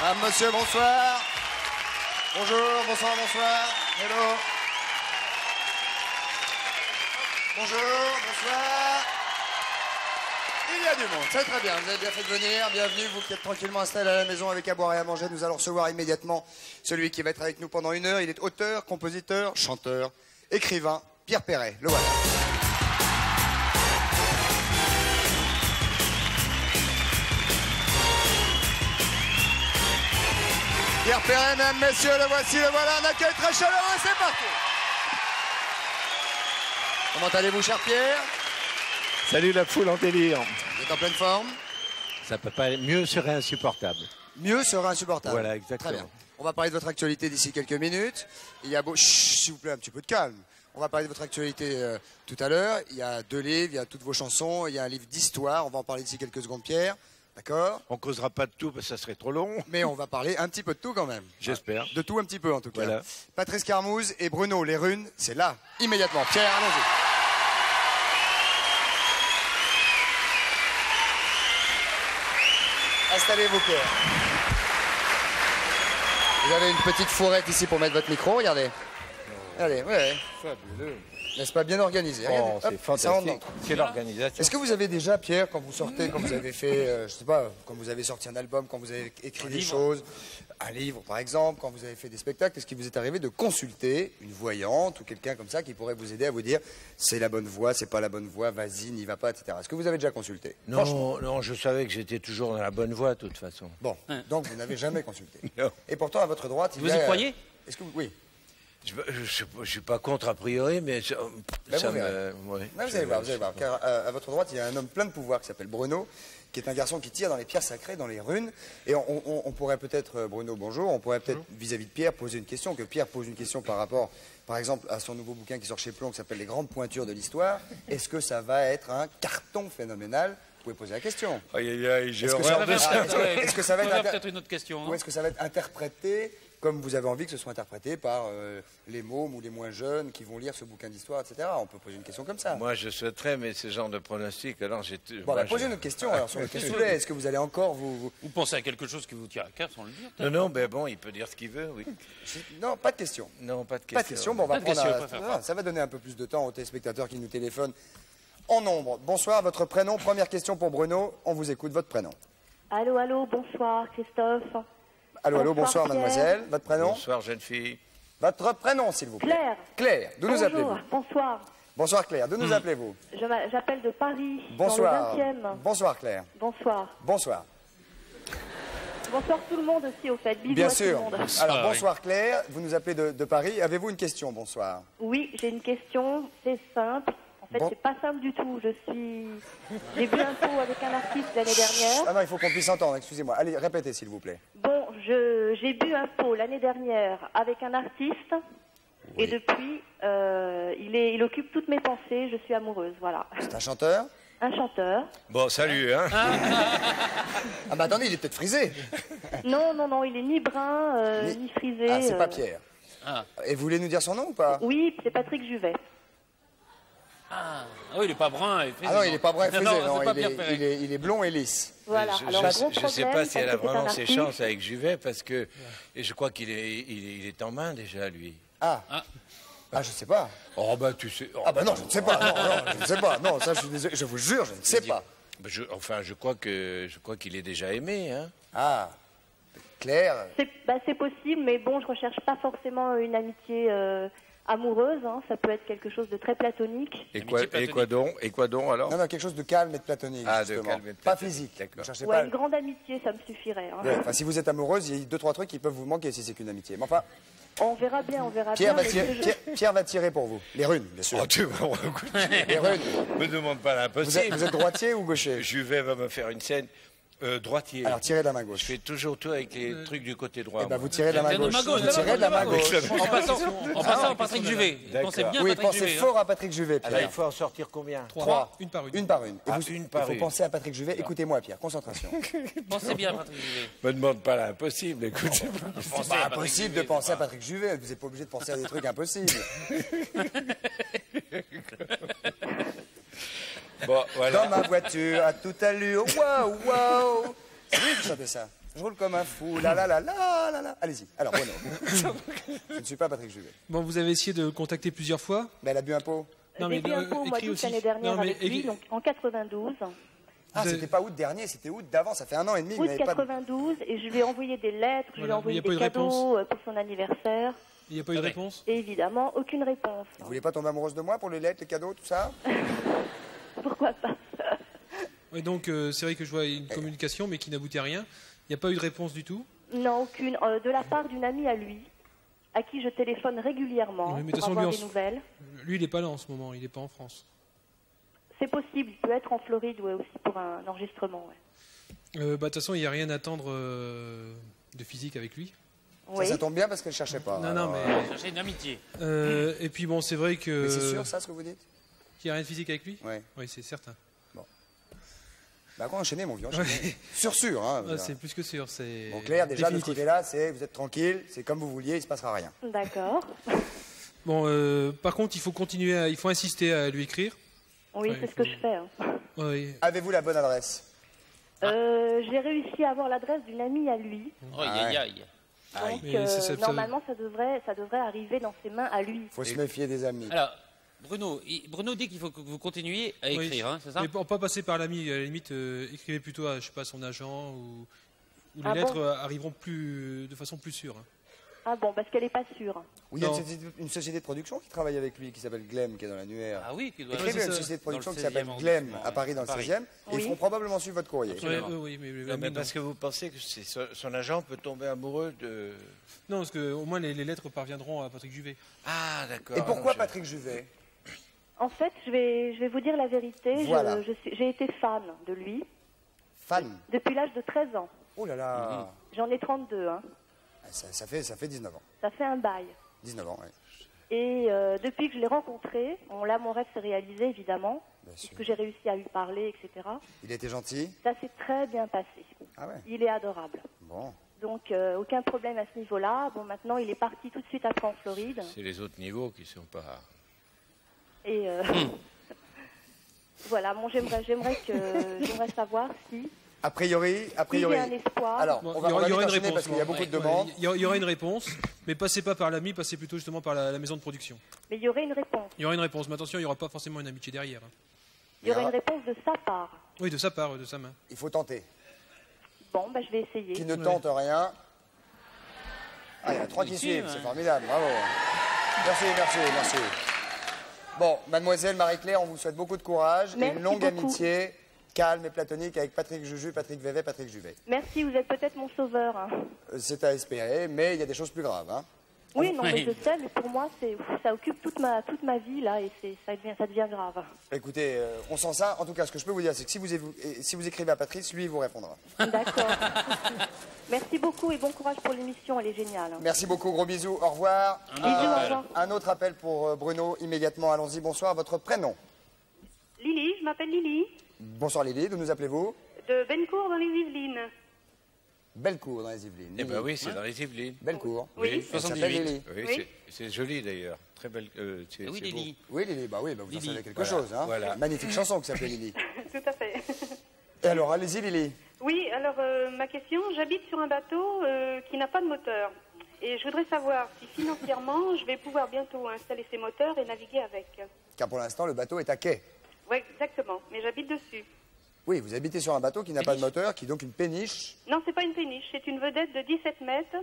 Madame, monsieur, bonsoir. Bonjour, bonsoir, bonsoir. Hello. Bonjour, bonsoir. Il y a du monde, c'est très bien. Vous avez bien fait de venir. Bienvenue, vous qui êtes tranquillement installés à la maison avec à boire et à manger. Nous allons recevoir immédiatement celui qui va être avec nous pendant 1 heure. Il est auteur, compositeur, chanteur, écrivain. Pierre Perret, le voilà. Pierre Perret, mesdames, messieurs, le voici, le voilà. Un accueil très chaleureux, c'est parti. Comment allez-vous, cher Pierre? Salut la foule en délire. Vous êtes en pleine forme? Ça peut pas mieux serait insupportable. Mieux sera insupportable. Voilà, exactement. Très bien. On va parler de votre actualité d'ici quelques minutes. Il y a Chut, s'il vous plaît, un petit peu de calme. On va parler de votre actualité tout à l'heure. Il y a 2 livres, il y a toutes vos chansons, il y a un livre d'histoire. On va en parler d'ici quelques secondes, Pierre. D'accord? On causera pas de tout parce que ça serait trop long. Mais on va parler un petit peu de tout quand même. J'espère. De tout un petit peu en tout cas. Voilà. Patrice Carmouze et Bruno Les Runes, c'est là, immédiatement. Pierre, allons-y. Installez-vous, Pierre. Vous avez une petite fourrette ici pour mettre votre micro, regardez. Regardez, ouais. Fabuleux. N'est-ce pas bien organisé? Oh, Regardez, c'est hop, ça rentre fantastique. dans- C'est l'organisation. Est-ce que vous avez déjà, Pierre, quand vous sortez, quand vous avez fait, je sais pas, quand vous avez sorti un album, quand vous avez écrit des choses, un livre par exemple, quand vous avez fait des spectacles, est-ce qu'il vous est arrivé de consulter une voyante ou quelqu'un comme ça qui pourrait vous aider à vous dire c'est la bonne voie, c'est pas la bonne voie, vas-y, n'y va pas, etc. Est-ce que vous avez déjà consulté? Franchement. Non, non, je savais que j'étais toujours dans la bonne voie de toute façon. Bon, donc vous n'avez jamais consulté. Non. Et pourtant, à votre droite, il Vous y a... y croyez? Est-ce que vous... Oui. Je suis pas contre a priori, mais ça, Ben, ça vous verrez. me... ouais, Non, vous allez voir, vous allez voir. Car à votre droite, il y a un homme plein de pouvoir qui s'appelle Bruno, qui est un garçon qui tire dans les pierres sacrées, dans les runes. Et on pourrait peut-être, Bruno, bonjour, on pourrait peut-être, vis-à-vis de Pierre, poser une question, que Pierre pose une question par rapport, par exemple, à son nouveau bouquin qui sort chez Plomb, qui s'appelle Les grandes pointures de l'histoire. Est-ce que ça va être un carton phénoménal? Vous pouvez poser la question. Aïe, aïe, aïe, j'ai Est-ce que horreur ça de va- ça. Est-ce que ça va être peut-être une autre question. ou est-ce que ça va être interprété comme vous avez envie que ce soit interprété par les mômes ou les moins jeunes qui vont lire ce bouquin d'histoire, etc. On peut poser une question comme ça. Moi, je souhaiterais, mais ce genre de pronostic, alors j'ai... Bon, bah, posez une autre question alors sur le cassoulet. Est-ce que vous allez encore vous... Vous pensez à quelque chose qui vous tient à cœur sans le dire? Non, non, mais bon, il peut dire ce qu'il veut, oui. Non, pas de question. Non, pas de question. Pas de question. Bon, on va Pas de prendre question, un- on préfère pas. Ça va donner un peu plus de temps aux téléspectateurs qui nous téléphonent en nombre. Bonsoir, votre prénom. Première question pour Bruno. On vous écoute, votre prénom. Allô, allô, bonsoir Christophe. Allô, allô, bonsoir Bonsoir, Pierre. mademoiselle. Votre prénom? Bonsoir, jeune fille. Votre prénom, s'il vous plaît. Claire. Claire. D'où nous Bonjour, appelez-vous? bonsoir. Bonsoir Claire. D'où nous appelez-vous? J'appelle de Paris, Bonsoir. dans le 20e. Bonsoir Claire. Bonsoir. Bonsoir. Bonsoir tout le monde aussi, au fait. Bisous Bien à sûr. tout le monde. Alors oui. bonsoir Claire. Vous nous appelez de Paris. Avez-vous une question? Bonsoir. Oui, j'ai une question, c'est simple. En fait, Bon. c'est pas simple du tout. J'ai bu un pot avec un artiste l'année dernière. Ah non, il faut qu'on puisse entendre. Excusez-moi. Allez, répétez s'il vous plaît. Bon, j'ai bu un pot l'année dernière avec un artiste. Et depuis, il occupe toutes mes pensées. Je suis amoureuse, voilà. C'est un chanteur? Un chanteur. Bon, salut, hein. Ah bah attendez, il est peut-être frisé. Non, non, non, il est ni brun, ni frisé. Ah, c'est pas Pierre. Ah. Et vous voulez nous dire son nom ou pas? Oui, c'est Patrick Juvet. Ah oui, il est pas brun. Ah non, il est pas brun et frisé. Non, Non, c'est pas il, Pierre est, Perret. il est blond et lisse. Voilà. Je Alors, ne le gros sais problème, pas si c'est elle a que c'est un vraiment ses artiste. chances avec Juvet, parce que et je crois qu'il est en main déjà, lui. Ah. Ah. Ah, je sais pas. Oh, bah, tu sais... oh, Ah bah non, je ne sais pas. Non, non, je ne sais pas. Non, ça, je suis désolé. Je vous jure, je ne sais pas. bah, je crois qu'il est déjà aimé, hein. Ah. Claire. C'est possible, mais bon, je recherche pas forcément une amitié amoureuse. Hein. Ça peut être quelque chose de très platonique. Et Amitié quoi donc? Et quoi donc, alors? Non, non, quelque chose de calme et de platonique. Ah, de justement. calme et de Pas platonique, physique. d'accord. Vous cherchez Ouais, pas. une grande amitié, ça me suffirait. Hein. Ouais, enfin, si vous êtes amoureuse, il y a 2-3 trucs qui peuvent vous manquer si c'est qu'une amitié. Mais enfin, On verra bien, on verra Pierre bien. va, mais tirer, ce que je- Pierre va tirer pour vous. Les runes, bien sûr. Oh, tu vas écoute, Les runes. me demande pas Vous êtes, l'impossible. vous êtes droitier ou gaucher? Juvet va me faire une scène droitier. Alors, tirez de la main Je gauche. fais toujours tout avec les trucs du côté droit. Eh ben, moi. vous tirez de la main De gauche. ma gauche, Vous tirez de la main gauche. En passant Patrick Juvet. D'accord. Pensez bien Oui, Patrick pensez Juvet. fort à Patrick Juvet, Alors, il Pierre. faut en sortir combien? 3. Une par une. Une par une. Et Ah, vous, une par il faut une. penser à Patrick Juvet. Écoutez-moi, Pierre. Concentration. Pensez bien Patrick Juvet. Me demande pas l'impossible, écoute. Pensez C'est à pas Patrick impossible de Juvet, penser c'est à Patrick Juvet. Vous n'êtes pas obligé de penser à des trucs impossibles. Bon, Dans voilà. ma voiture, à toute allure. Waouh, waouh. C'est lui qui chantait ça. Je roule comme un fou. La la la la la la. Allez-y. Alors, Bruno. Je ne suis pas Patrick Juvet. Bon, vous avez essayé de le contacter plusieurs fois. Mais elle a bu un pot. Non, J'ai mais bu un pot au mois écrit d'août aussi. l'année dernière Non, mais avec lui, donc en 92. Ah, Vous avez- c'était pas août dernier, c'était août d'avant. Ça fait 1 an et demi. Vous Août n'avez pas de... 92, et je lui ai envoyé des lettres, je lui ai Voilà, envoyé il y a pas des eu de réponse. cadeaux pour son anniversaire. Il n'y a pas eu de Ouais. réponse. Et évidemment, aucune réponse. Vous voulez pas tomber amoureuse de moi pour les lettres, les cadeaux, tout ça? Pourquoi pas? Et donc, c'est vrai que je vois une communication, mais qui n'aboutit à rien. Il n'y a pas eu de réponse du tout. Non, aucune. De la part d'une amie à lui, à qui je téléphone régulièrement Oui, mais de toute pour façon, avoir lui, des nouvelles. Lui, il n'est pas là en ce moment. Il n'est pas en France. C'est possible, il peut être en Floride aussi pour un enregistrement. Ouais. De toute façon, il n'y a rien à attendre de physique avec lui. Oui. Ça tombe bien parce qu'elle cherchait pas. Non, alors, non, mais. Chercher une amitié. Et puis bon, c'est vrai que. Mais c'est sûr, ça, ce que vous dites? Qu'il n'y a rien de physique avec lui. Ouais. Oui, c'est certain. Bah, quoi, enchaîner, mon vieux, enchaîner. Sûr, hein. Ah, c'est plus que sûr. C'est. Bon, Claire, déjà, de ce définitif. côté-là, c'est vous êtes tranquille, c'est comme vous vouliez, il se passera rien. D'accord. Bon, par contre, il faut continuer, il faut insister à lui écrire. Oui, Ouais, c'est ce que je fais. Hein. Oui. Avez-vous la bonne adresse? J'ai réussi à avoir l'adresse d'une amie à lui. Oh, aïe, aïe. Donc, Mais normalement, ça devrait arriver dans ses mains à lui. Faut se méfier des amis. Alors, Bruno dit qu'il faut que vous continuiez à Oui. écrire, hein, c'est ça? Mais pour pas passer par l'ami, à la limite, écrivez plutôt à, je sais pas, son agent ou les Ah lettres bon arriveront de façon plus sûre. Hein. Ah bon, parce qu'elle n'est pas sûre. Oui, il y a Non. une société de production qui travaille avec lui, qui s'appelle Glem, qui est dans l'annuaire. Ah oui, qui doit Écrivez c'est une ça. société de production Dans le qui s'appelle 16e Glem arrondissement, à Paris, dans le Paris. 16e, et ils Oui. feront probablement suivre votre courrier. Absolument. Oui, mais Non, l'ami, mais non. parce que vous pensez que son agent peut tomber amoureux de... Non, parce que au moins les lettres parviendront à Patrick Juvet. Ah, d'accord. Et pourquoi Je- Patrick Juvet? En fait, je vais vous dire la vérité. Voilà. J'ai été fan de lui Fan. depuis l'âge de 13 ans. Oh là là. J'en ai 32, hein. Ça fait 19 ans. Ça fait un bail. 19 ans, oui. Et depuis que je l'ai rencontré, là mon rêve s'est réalisé évidemment, Bien sûr. puisque j'ai réussi à lui parler, etc. Il était gentil? Ça s'est très bien passé. Ah ouais. Il est adorable. Bon. Donc aucun problème à ce niveau-là. Bon, maintenant il est parti tout de suite après en Floride. C'est les autres niveaux qui sont pas... Et voilà, bon, j'aimerais savoir si A priori. il y a un espoir. Alors, Bon, on va il y aura vite une enchaîner réponse. parce qu'il y a beaucoup de demandes. Il y aura une réponse, mais passez pas par l'ami, passez plutôt justement par la maison de production. Mais il y aurait une réponse. Il y aura une réponse, mais attention, il n'y aura pas forcément une amitié derrière. Hein. Il y aurait une réponse de sa part. Oui, de sa part, de sa main. Il faut tenter. Bon, bah, je vais essayer. Qui ne tente rien. Ah, il y en a 3 qui Positif, suivent, hein. c'est formidable, bravo. Merci. Bon, mademoiselle Marie-Claire, on vous souhaite beaucoup de courage et Merci une longue beaucoup. amitié calme et platonique avec Patrick Juju, Patrick Vévet, Patrick Juvet. Merci, vous êtes peut-être mon sauveur. Hein. C'est à espérer, mais il y a des choses plus graves. Hein. Oui, non, mais Oui. je sais, mais pour moi, ça occupe toute ma vie, là, et ça devient grave. Écoutez, on sent ça. En tout cas, ce que je peux vous dire, c'est que si vous écrivez à Patrice, lui, il vous répondra. D'accord. Merci beaucoup et bon courage pour l'émission, elle est géniale. Merci beaucoup, gros bisous, au revoir. Bisous, au revoir. Un autre appel pour Bruno, immédiatement, allons-y. Bonsoir, votre prénom. Lily, je m'appelle Lily, Bonsoir Lily, d'où nous appelez-vous? de Bencourt dans les Yvelines. Bellecour dans les Yvelines. Eh Lily. ben oui, c'est dans les Yvelines. Bellecour. Oui. Elle s'appelle 78. Lily. Oui, Oui. c'est joli d'ailleurs. Très belle... c'est Oui, beau. Lily. Oui, Lily, bah oui, vous en Lily. savez quelque Voilà, chose. Hein. voilà. Magnifique chanson qui s'appelle Lily. Tout à fait. Et alors, allez-y Lily. Oui, alors ma question, j'habite sur un bateau qui n'a pas de moteur. Et je voudrais savoir si financièrement, je vais pouvoir bientôt installer ces moteurs et naviguer avec. Car pour l'instant, le bateau est à quai. Oui, exactement, mais j'habite dessus. Oui, vous habitez sur un bateau qui n'a pas de moteur, qui est donc une péniche. Non, c'est pas une péniche, c'est une vedette de 17 mètres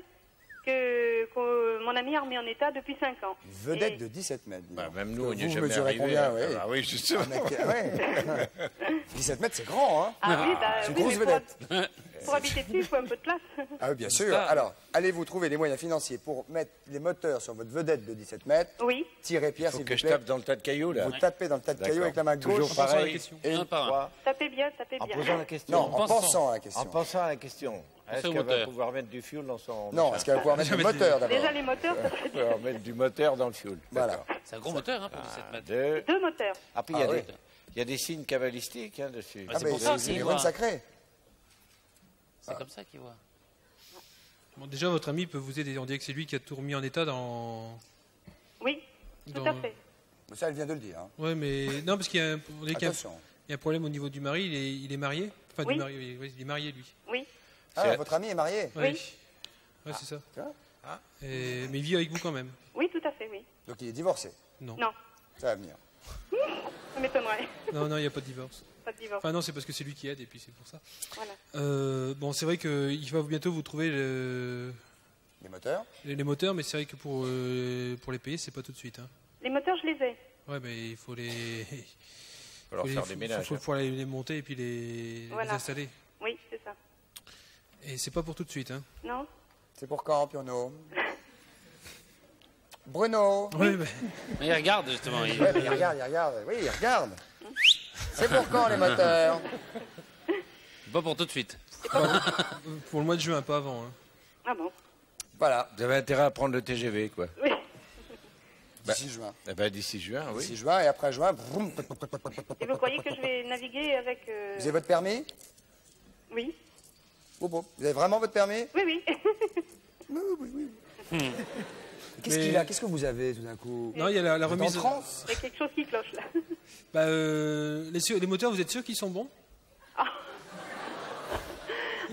que mon ami a remis en état depuis 5 ans. Une vedette Et- de 17 mètres. dis Bah, donc. même nous, on n'y est Vous jamais mesurez arrivé. combien, oui. Ah oui, justement. Un mec- ouais. 17 mètres, c'est grand, hein. Ah oui, bah, C'est une oui, grosse mais vedette. pour habiter dessus, il faut un peu de place. Ah oui, bien sûr. ça. Alors, allez-vous trouver les moyens financiers pour mettre les moteurs sur votre vedette de 17 mètres. Oui, Tirez Pierre, Faut s'il que vous je plaît. tape dans le tas de cailloux, là. Vous tapez dans le tas de cailloux D'accord. avec la main Toujours gauche. Attention à la pareil. question. Et Un par un. 3. tapez bien, tapez En bien. posant la question. Non, en pensant. pensant à la En question. pensant à la question. Est-ce au qu'elle va moteur. pouvoir mettre du fuel dans son... Non, est-ce qu'elle va pouvoir mettre le moteur d'abord? Déjà les moteurs, ça serait Elle va pouvoir mettre du moteur dans le fuel. Voilà. D'accord. C'est un gros moteur, hein, pour 17 mètres. Deux. 2 moteurs. Après, il y a Ah des- oui. il y a des signes cabalistiques hein, dessus. Ah, Ah, c'est mais pour ça c'est qu'il des voit. runes sacrées. C'est comme ça qu'il voit. Bon, déjà, votre ami peut vous aider. On dirait que c'est lui qui a tout remis en état dans. Oui, tout dans- à fait. Mais ça, elle vient de le dire. Hein. Ouais, mais non, parce qu'il y a on dirait qu'il y a- Attention. il y a un problème au niveau du mari. Il est marié. Enfin, Oui. du mari, oui, il est marié lui. Oui. Ah, votre ami est marié? Oui. Ouais, c'est ça. Tu vois? Mais il vit avec vous quand même. Oui, tout à fait, oui. Donc il est divorcé. Non. Non, Ça va venir. ça m'étonnerait. Non, il n'y a pas de divorce. Pas de divorce. Enfin non, c'est parce que c'est lui qui aide et puis c'est pour ça. Voilà. Bon, c'est vrai qu'il va bientôt vous trouver Les moteurs? les moteurs, mais c'est vrai que pour les payer, c'est pas tout de suite. Hein. Les moteurs, je les ai. Ouais, mais il faut les... Il va leur faire des ménages. Il faut pouvoir les monter et puis les Voilà. installer. Oui, c'est ça. Et c'est pas pour tout de suite. Hein. Non? C'est pour quand, Piono? Bruno? Oui, mais... Mais il regarde justement. Ouais, mais il regarde. Oui, il regarde. C'est pour quand, les moteurs? Pas pour tout de suite. pour le mois de juin, pas avant. Hein. Ah bon? Voilà, Vous avez intérêt à prendre le TGV, quoi. Oui. d'ici juin. Eh ben, d'ici juin, oui. D'ici juin, et après juin... vroom. Et vous croyez que je vais naviguer avec... Vous avez votre permis? Oui. Bobo. Vous avez vraiment votre permis? Oui, oui. Qu'est-ce qu'il a? Qu'est-ce que vous avez, tout d'un coup? Non, il y a la Vous êtes remise... en transe? Il y a quelque chose qui cloche, là. Bah, les moteurs, vous êtes sûr qu'ils sont bons?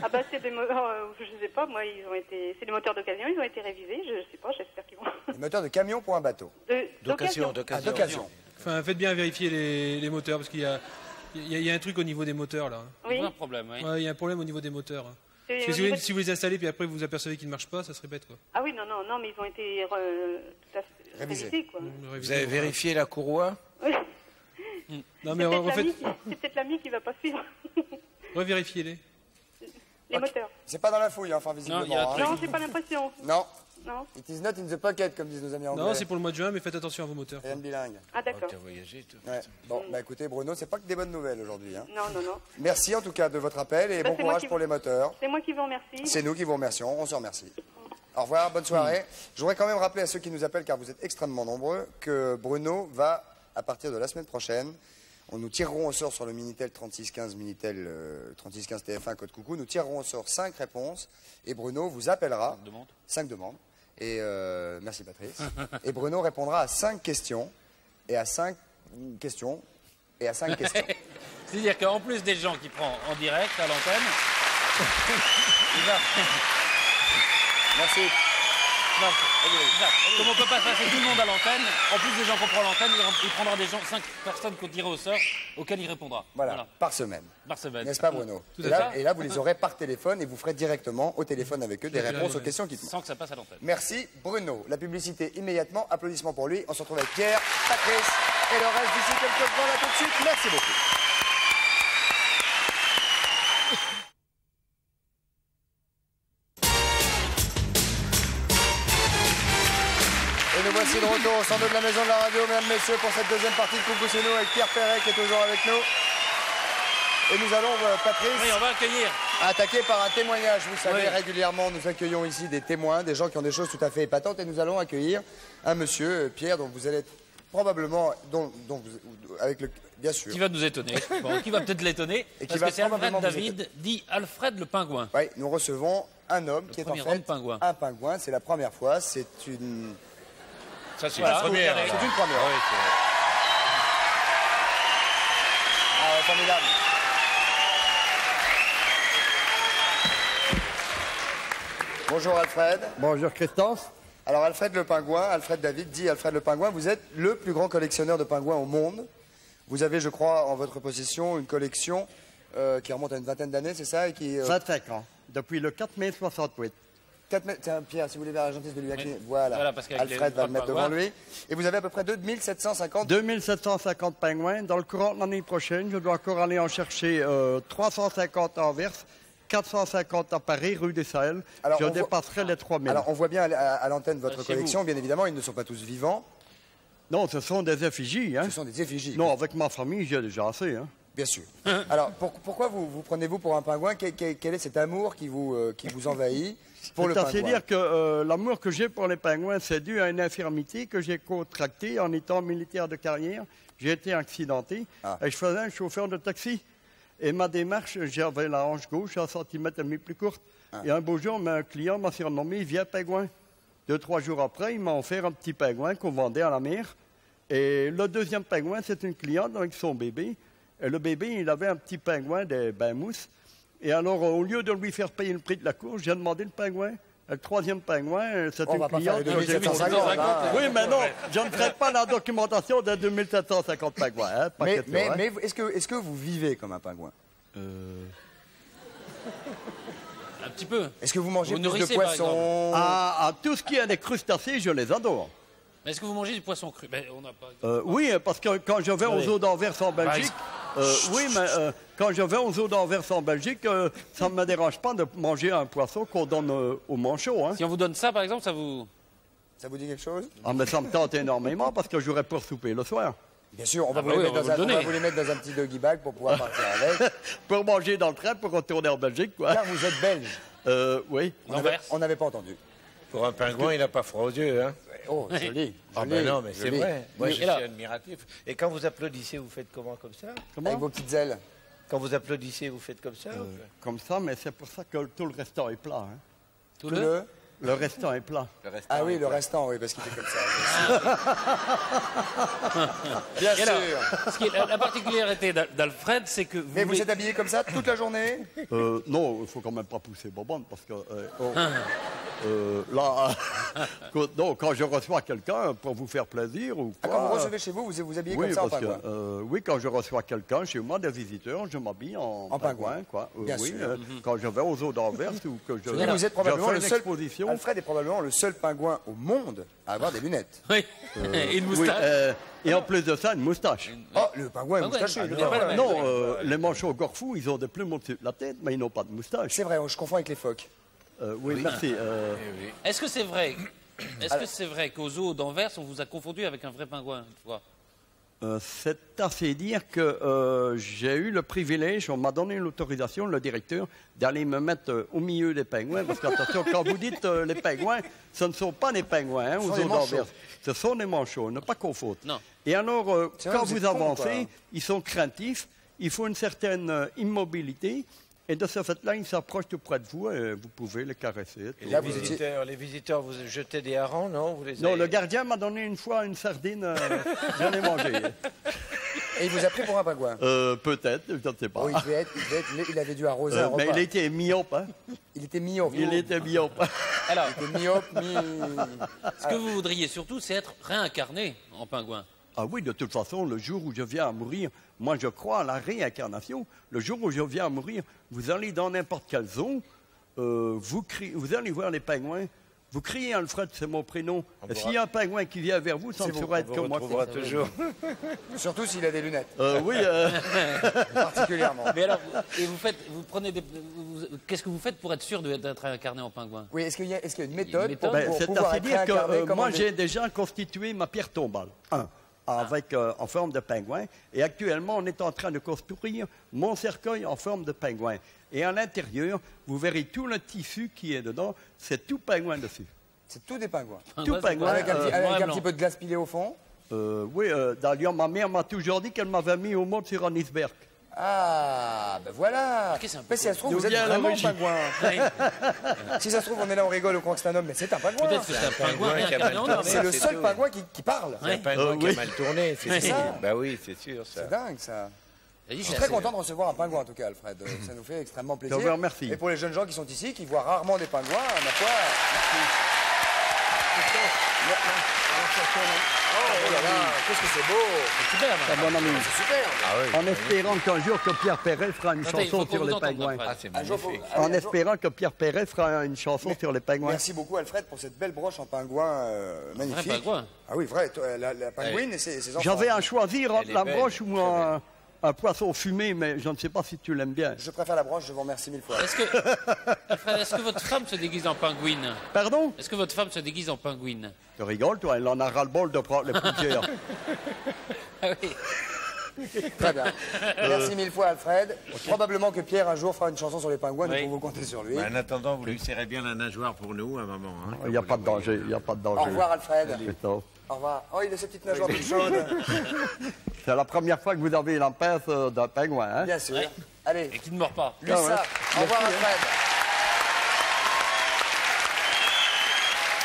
Ah bah c'est des moteurs, je sais pas, moi, c'est des moteurs d'occasion, ils ont été révisés, je sais pas, j'espère qu'ils vont... Les moteurs de camion pour un bateau. D'occasion, Ah, d'occasion. Enfin, faites bien vérifier les moteurs, parce qu'il y a un truc au niveau des moteurs, là. Oui. Pas un problème, oui. Ouais, il y a un problème au niveau des moteurs. Hein. C'est Parce que au si niveau vous les installez, puis après vous vous apercevez qu'ils ne marchent pas, ça serait bête, quoi. Ah oui, non, mais ils ont été tout à fait Révisés. révisés, quoi. Vous avez vérifié la courroie? Oui. Non, mais C'est peut-être l'ami qui va pas suivre. revérifiez-les. Les moteurs. C'est pas dans la fouille, enfin, visiblement. Non, il y a un hein. truc. Non, j'ai pas l'impression. Non. Non. It is not in the pocket, comme disent nos amis anglais. Non, c'est pour le mois de juin, mais faites attention à vos moteurs. Rien de bilingue. Ah d'accord. Tu as voyagé, toi. Ouais. Bon, bah écoutez, Bruno, c'est pas que des bonnes nouvelles aujourd'hui. Hein. Non. Merci en tout cas de votre appel et Bah, bon c'est moi courage qui pour vous- les moteurs. C'est moi qui vous remercie. C'est nous qui vous remercions, on se remercie. Au revoir, bonne soirée. Je voudrais quand même rappeler à ceux qui nous appellent, car vous êtes extrêmement nombreux, que Bruno va, à partir de la semaine prochaine, nous tirerons au sort sur le Minitel 3615, Minitel 3615 TF1 code coucou, nous tirerons au sort 5 réponses et Bruno vous appellera. 5 demandes. Et merci Patrice. Et Bruno répondra à 5 questions et à 5 questions et à 5 questions. C'est-à-dire qu'en plus des gens qui prend en direct à l'antenne, il va... Merci. Non, comme on peut pas passer tout le monde à l'antenne, en plus des gens qu'on prend à l'antenne, il prendra des gens, 5 personnes qu'on tirera au sort, auxquelles il répondra. Voilà, par semaine. Par semaine. N'est-ce pas Bruno? Tout à Et là, vous les aurez par téléphone et vous ferez directement au téléphone avec eux des réponses aux questions qui te Sans que ça passe à l'antenne. Merci Bruno. La publicité immédiatement. Applaudissements pour lui. On se retrouve avec Pierre, Patrice et le reste d'ici quelques secondes. À tout de suite. Merci beaucoup. Et nous voici de retour au centre de la maison de la radio, mesdames, messieurs, pour cette deuxième partie de Coucou c'est nous avec Pierre Perret qui est toujours avec nous. Et nous allons, Patrice, Oui, on va accueillir. attaquer par un témoignage. Vous savez, Oui. régulièrement, nous accueillons ici des témoins, des gens qui ont des choses tout à fait épatantes. Et nous allons accueillir un monsieur, Pierre, dont vous allez être probablement, bien sûr. Qui va nous étonner. Bon, qui va peut-être l'étonner. Et qui Parce va que c'est Alfred probablement vous David, dit Alfred le pingouin. Oui, nous recevons un homme qui est en premier fait homme pingouin. un pingouin. C'est la première fois. C'est une... Ça, c'est Voilà. la première. C'est alors. une première. Ah oui, Ah, formidable. Bonjour Alfred. Bonjour Christophe. Alors Alfred le pingouin, Alfred David dit Alfred le pingouin, vous êtes le plus grand collectionneur de pingouins au monde. Vous avez, je crois, en votre possession une collection qui remonte à une vingtaine d'années, c'est ça et qui, 25 ans, depuis le 4 mai 68. 4 mètres, tiens, Pierre, si vous voulez faire la gentillesse de lui incliner. Voilà, Voilà, parce qu'avec Alfred les va le mettre devant pingouins- lui. Et vous avez à peu près 2750... 2750 pingouins. Dans le courant de l'année prochaine, je dois encore aller en chercher 350 à Anvers, 450 à Paris, rue des Sahel. Alors, Je on voit- dépasserai les 3000. Alors on voit bien à l'antenne votre Chez collection, bien évidemment, ils ne sont pas tous vivants, Non, ce sont des effigies. Hein. ce sont des effigies. Non, avec ma famille, j'ai déjà assez. Hein. Bien sûr. Alors pourquoi vous prenez-vous pour un pingouin? Quel est cet amour qui vous envahit pour le C'est assez pingouin? dire que l'amour que j'ai pour les pingouins, c'est dû à une infirmité que j'ai contractée en étant militaire de carrière. J'ai été accidenté et je faisais un chauffeur de taxi. Et ma démarche, j'avais la hanche gauche à 1,5 cm plus courte. Et un beau jour, un client m'a surnommé Vieux Pingouin. 2-3 jours après, il m'a offert un petit pingouin qu'on vendait à la mer. Et le deuxième pingouin, c'est une cliente avec son bébé. Et le bébé, il avait un petit pingouin des bains mousse. Et alors, au lieu de lui faire payer le prix de la course, j'ai demandé le pingouin. Le troisième pingouin, c'est une cliente. Oui, mais non, je ne traite pas la documentation de 2750 pingouins. Hein, mais est-ce que vous vivez comme un pingouin? Un petit peu. Est-ce que vous mangez Vous plus de nourrissez, par poissons? Tout ce qui est des crustacés, je les adore. Mais est-ce que vous mangez du poisson cru? On n'a pas... Oui, parce que quand je vais aux eaux d'Anvers en Belgique, quand je vais aux eaux d'Anvers en Belgique, ça ne me dérange pas de manger un poisson qu'on donne au manchot. Hein. Si on vous donne ça, par exemple, ça vous dit quelque chose? Ah, mais ça me tente énormément parce que j'aurais pour souper le soir. Bien sûr, on va vous les mettre dans un petit doggy bag pour pouvoir partir avec. Pour manger dans le train, pour retourner en Belgique, quoi. Car vous êtes belge. Oui. On n'avait pas entendu. Pour un pingouin, il n'a pas froid aux yeux, hein? Oh, joli. Ah ben non, mais c'est vrai. Moi, je suis là. admiratif. Et quand vous applaudissez, vous faites comment, comme ça? Avec vos petites ailes. Quand vous applaudissez, vous faites comme ça? Comme ça, mais c'est pour ça que tout le restant est plat. Hein. tout le... Le restant est plat. Ah oui, le restant, oui, parce qu'il fait comme ça. Bien sûr. Ce qui est la particularité d'Alfred, c'est que Mais vous êtes habillé comme ça toute la journée? Non, il ne faut quand même pas pousser Bobonne parce que là, non, quand je reçois quelqu'un pour vous faire plaisir ou quoi, quand vous recevez chez vous, vous habillez comme ça en pingouin? Oui, quand je reçois quelqu'un chez moi, des visiteurs, je m'habille en pingouin, quoi. Bien oui, sûr. quand je vais aux eaux d'Anvers ou que je Vous êtes probablement fais le une seul. exposition. Alfred est probablement le seul pingouin au monde à avoir des lunettes. Oui, et une moustache. Et en plus de ça, une moustache. Oh, le pingouin est moustachu. Non, les manchots gorfous, ils ont des plumes au-dessus de la tête, mais ils n'ont pas de moustache. C'est vrai, je confonds avec les phoques. Oui, merci. Est-ce que c'est vrai? Est-ce que c'est vrai qu'aux eaux d'Anvers, on vous a confondu avec un vrai pingouin une fois? C'est assez dire que j'ai eu le privilège, on m'a donné l'autorisation, le directeur, d'aller me mettre au milieu des pingouins. Parce qu'attention, quand vous dites les pingouins, ce ne sont pas des pingouins hein, aux eaux d'Anvers. Ce sont des manchots, ne pas confondre. Non. Et alors, quand vous avancez, quoi. ils sont craintifs, il faut une certaine immobilité. Et de ce fait-là, ils s'approchent tout près de vous et vous pouvez les caresser. Et les visiteurs, vous jetez des harengs, non? Vous les Non, avez... le gardien m'a donné une fois une sardine, j'en ai mangé. Et il vous a pris pour un pingouin? Peut-être, je ne sais pas. Oh, il avait dû arroser un repas. Mais il était myope, hein. Il était myope. Il était myope. Alors, Il était myope, ce que vous voudriez surtout, c'est être réincarné en pingouin. Ah oui, de toute façon, le jour où je viens à mourir, moi je crois à la réincarnation. Le jour où je viens à mourir, vous allez dans n'importe quelle zone, vous allez voir les pingouins, vous criez Alfred, c'est mon prénom. S'il y a un pingouin qui vient vers vous, ça ne saurait être que moi. On vous retrouvera toujours. Surtout s'il a des lunettes. Oui. Particulièrement. Mais alors, et qu'est-ce que vous faites pour être sûr d'être réincarné en pingouin? Oui, est-ce qu'il y a une méthode pour C'est pouvoir à être dire réincarné que comme moi on est? j'ai déjà constitué ma pierre tombale. En forme de pingouin. Et actuellement, on est en train de construire mon cercueil en forme de pingouin. Et à l'intérieur, vous verrez tout le tissu qui est dedans. C'est tout pingouin dessus. C'est tout des pingouins. Tout pingouin. Avec un petit peu de glace pilée au fond? Oui, d'ailleurs, ma mère m'a toujours dit qu'elle m'avait mis au monde sur un iceberg. Ah, ben voilà. Mais si ça se trouve, vous êtes vraiment un pingouin. Si ça se trouve, on est là, on rigole, on croit que c'est un homme, mais c'est un pingouin. Peut-être que c'est un pingouin réincarné en homme. C'est le seul pingouin qui parle. C'est un pingouin qui a mal tourné, c'est ça. ça. Bah oui, c'est sûr, ça. C'est dingue, ça. Je suis très content de recevoir un pingouin, en tout cas, Alfred. Ça nous fait extrêmement plaisir. Je vous remercie. Et pour les jeunes gens qui sont ici, qui voient rarement des pingouins, ma foi. Oh là là, qu'est-ce que c'est beau! C'est super, C'est mon ami. C'est super! En espérant qu'un jour que Pierre Perret fera une chanson sur les pingouins. Ah, c'est magnifique. En espérant que Pierre Perret fera une chanson sur les pingouins. Merci beaucoup, Alfred, pour cette belle broche en pingouin magnifique. Vrai pingouin. Ah oui, vrai, la pingouine et ses enfants. J'avais à choisir entre Elle est la belle, broche ou très un poisson fumé, mais je ne sais pas si tu l'aimes bien. Je préfère la broche, je vous remercie mille fois. Alfred, est-ce que votre femme se déguise en pingouine? Pardon? Est-ce que votre femme se déguise en pingouine? Tu rigoles, toi, elle en a ras-le-bol de prendre les poussières. Ah oui. Très bien. Merci mille fois, Alfred. Probablement que Pierre, un jour, fera une chanson sur les pingouins, nous Oui. pouvons compter sur lui. Bah, en attendant, vous lui serrez bien la nageoire pour nous, un moment. Hein, Il n'y a pas de danger, il n'y a pas de danger. Au revoir, Alfred. C'est ça. Au revoir. Oh, il a ses petites nageoires toutes chaudes. C'est la première fois que vous avez la pince d'un pingouin, hein? Bien sûr. Ouais. Allez, Et qui ne mord pas. lui ça. Au revoir, Alfred.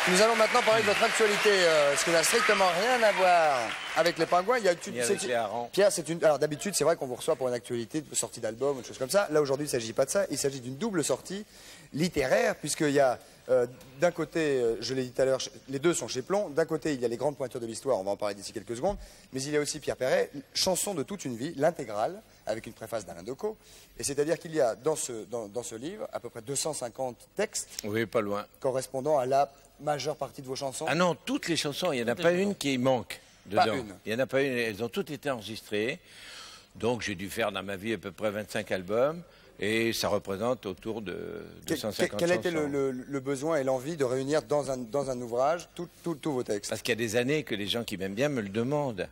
Nous allons maintenant parler de votre actualité, ce qui n'a strictement rien à voir avec les pingouins. Il y a Pierre, alors d'habitude, c'est vrai qu'on vous reçoit pour une actualité de sortie d'album, une chose comme ça. Là, aujourd'hui, il ne s'agit pas de ça. Il s'agit d'une double sortie littéraire, puisqu'il y a d'un côté, je l'ai dit tout à l'heure, les deux sont chez Plon. D'un côté, il y a les grandes pointures de l'histoire, on va en parler d'ici quelques secondes. Mais il y a aussi Pierre Perret, Chanson de toute une vie, l'intégrale, avec une préface d'Alain Decaux. Et c'est-à-dire qu'il y a dans ce livre à peu près 250 textes. Oui, pas loin. Correspondant à la majeure partie de vos chansons. Ah non, toutes les chansons, il n'y en a pas une qui manque dedans. Pas une. Il n'y en a pas une, elles ont toutes été enregistrées. Donc j'ai dû faire dans ma vie à peu près 25 albums. Et ça représente autour de 250 Quel a été chansons. le besoin et l'envie de réunir dans un ouvrage tous vos textes? Parce qu'il y a des années que les gens qui m'aiment bien me le demandent.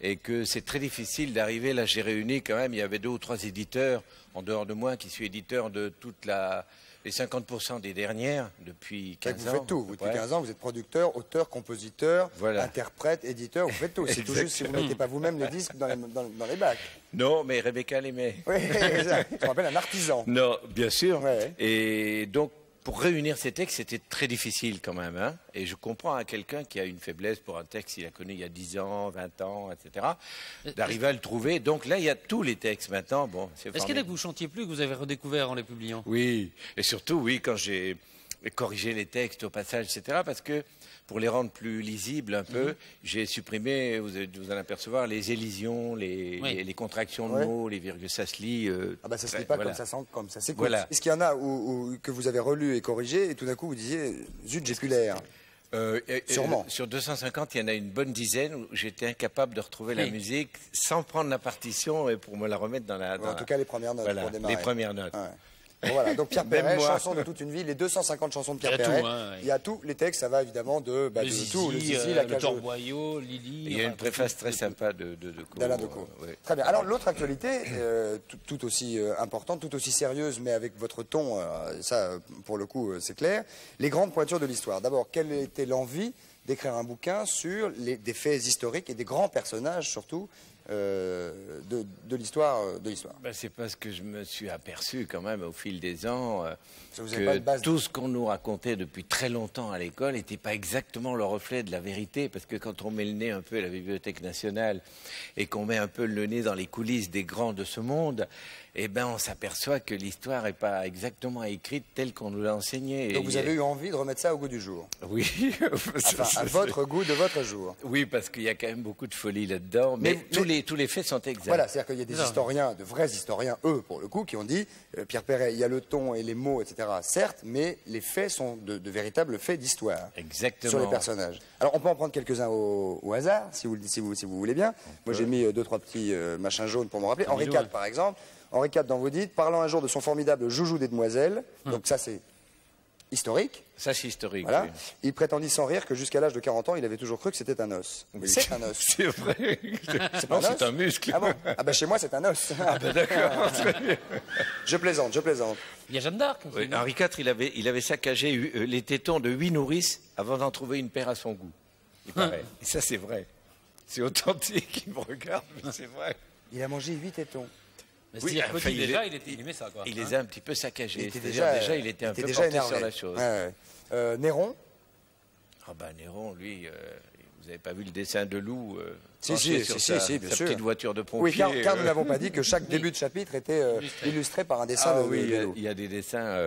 Et que c'est très difficile d'arriver. Là, j'ai réuni quand même, il y avait 2 ou 3 éditeurs, en dehors de moi, qui suis éditeur de les 50% des dernières, depuis 15 ans. Vous faites tout. Depuis 15 ans, vous êtes producteur, auteur, compositeur, voilà. Interprète, éditeur, vous faites tout. C'est tout juste si vous ne mettez pas vous-même les disques dans les bacs. Non, mais Rebecca l'aimait. Oui, exact. On appelle un artisan. Non, bien sûr. Ouais. Et donc, pour réunir ces textes, c'était très difficile quand même. Hein. Et je comprends à quelqu'un qui a une faiblesse pour un texte qu'il a connu il y a 10 ans, 20 ans, etc., d'arriver à le trouver. Donc là, il y a tous les textes maintenant. Bon, Est-ce qu'il y en a que vous chantiez plus, que vous avez redécouvert en les publiant? Oui, et surtout, oui, quand j'ai corrigé les textes au passage, etc., parce que pour les rendre plus lisibles un peu, j'ai supprimé, vous allez en apercevoir, les élisions, les contractions de mots, les virgules, ça se lit. Ça se lit pas comme ça s'écoute. Voilà. Est-ce qu'il y en a que vous avez relu et corrigé et tout d'un coup vous disiez zut, j'ai plus l'air? Sûrement. Sur 250, il y en a une bonne dizaine où j'étais incapable de retrouver la musique sans prendre la partition et pour me la remettre dans la... En tout cas, les premières notes voilà, pour démarrer. les premières notes. Ouais. Bon, voilà, donc Pierre Perret, Chanson de toute une vie, les 250 chansons de Pierre Perret. Il y a tous les textes, ça va évidemment de tout, le Zizi, la le Cage. Torboyau, Lily. Il y a une préface très sympa d'Alain Decaux. Ouais. Très bien. Alors l'autre actualité, tout aussi importante, tout aussi sérieuse, mais avec votre ton, ça pour le coup c'est clair, les grandes pointures de l'histoire. D'abord, quelle était l'envie d'écrire un bouquin sur des faits historiques et des grands personnages surtout de l'histoire C'est parce que je me suis aperçu quand même au fil des ans que tout ce qu'on nous racontait depuis très longtemps à l'école n'était pas exactement le reflet de la vérité, parce que quand on met le nez un peu à la Bibliothèque nationale et qu'on met un peu le nez dans les coulisses des grands de ce monde, eh ben on s'aperçoit que l'histoire n'est pas exactement écrite telle qu'on nous l'a enseignée. Donc vous avez eu envie de remettre ça au goût du jour? Oui. Enfin, à votre goût de votre jour. Oui, parce qu'il y a quand même beaucoup de folie là-dedans, mais tous les faits sont exacts. Voilà, c'est-à-dire qu'il y a des historiens, de vrais historiens, eux, pour le coup, qui ont dit, Pierre Perret, il y a le ton et les mots, etc., certes, mais les faits sont de véritables faits d'histoire. Exactement. Sur les personnages. Alors, on peut en prendre quelques-uns au hasard, si vous voulez bien. Moi, j'ai mis 2-3 petits machins jaunes pour me rappeler. Henri IV, par exemple. Henri IV, dans Vous dites, parlant un jour de son formidable joujou des demoiselles, donc ça, c'est historique. Ça, c'est historique. Voilà. Oui. Il prétendit sans rire que jusqu'à l'âge de 40 ans, il avait toujours cru que c'était un os. Oui. C'est un os. C'est vrai. Non, c'est un muscle. Ah bon? Ah ben chez moi, c'est un os. Ah ben d'accord. Je plaisante. Il y a Jeanne d'Arc. Oui, Henri IV, il avait saccagé les tétons de 8 nourrices avant d'en trouver une paire à son goût. Il paraît. Et ça, c'est vrai. C'est authentique. Il me regarde, mais c'est vrai. Il a mangé 8 tétons. Oui, enfin, il aimait ça, quoi. Il les a un petit peu saccagés. Déjà, il était un peu déjà porté énervé sur la chose. Néron? Ah ben Néron, lui, vous n'avez pas vu le dessin de loup Si, bien sûr. sa petite voiture de pompier. Oui, car nous n'avons pas dit que chaque début de chapitre était illustré par un dessin de loup. Il y a des dessins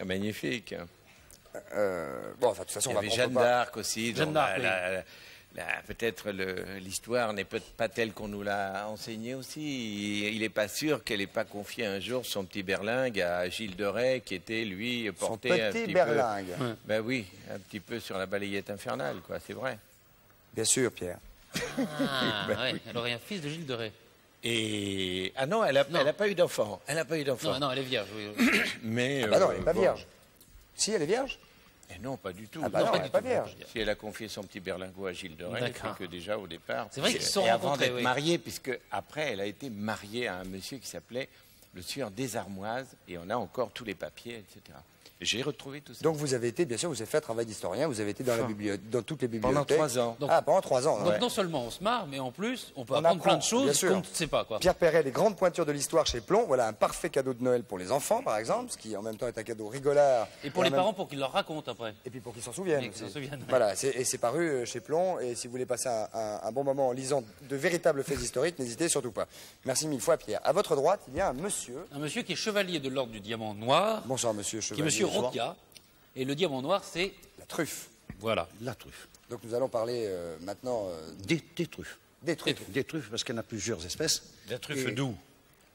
magnifiques. Bon, enfin, de toute façon, il y avait Jeanne d'Arc aussi. Jeanne d'Arc, peut-être l'histoire n'est peut-être pas telle qu'on nous l'a enseignée aussi. Il n'est pas sûr qu'elle n'ait pas confié un jour son petit berlingue à Gilles de Rais, qui était, lui, porté un petit berlingue. peu... Ben oui, un petit peu sur la balayette infernale, quoi, c'est vrai. Bien sûr, Pierre. Elle aurait un fils de Gilles de Rais. Et... Ah non, elle n'a pas eu d'enfant. Elle n'a pas eu d'enfant. Non, elle est vierge. Oui. Mais, ah bah non, elle n'est pas vierge. Si, elle est vierge? Et non, pas du tout. Ah bah non, elle n'est pas vierge. Si elle a confié son petit berlingot à Gilles de Rais, c'est que déjà au départ... C'est vrai qu'ils se sont rencontrés. rencontrés, Avant d'être mariée, puisque après, elle a été mariée à un monsieur qui s'appelait le sieur des Armoises, et on a encore tous les papiers, etc. J'ai retrouvé tout ça. Donc vous avez été, bien sûr, vous avez fait un travail d'historien, vous avez été dans, dans toutes les bibliothèques. Pendant 3 ans. Donc- Pendant 3 ans. Donc ouais. non seulement on se marre, mais en plus, on peut On apprendre apprend, plein de bien choses sûr. qu'on ne sait pas. Quoi. Pierre Perret, les grandes pointures de l'histoire chez Plon. Voilà un parfait cadeau de Noël pour les enfants, par exemple, ce qui en même temps est un cadeau rigolard. Et pour en les même- parents, pour qu'ils leur racontent après. Et puis pour qu'ils s'en souviennent. Et qu'ils aussi. s'en souviennent, ouais. Voilà, et c'est paru chez Plon. Et si vous voulez passer un bon moment en lisant de véritables faits historiques, n'hésitez surtout pas. Merci mille fois, Pierre. À votre droite, il y a un monsieur. Un monsieur qui est chevalier de l'ordre du diamant noir, Bonsoir, monsieur qui est Chevalier. monsieur Bonsoir. Roca. Et le diamant noir, c'est... La truffe. Voilà. La truffe. Donc nous allons parler maintenant Des truffes. des truffes. Des truffes, parce qu'il y en a plusieurs espèces. La truffe Et- d'où?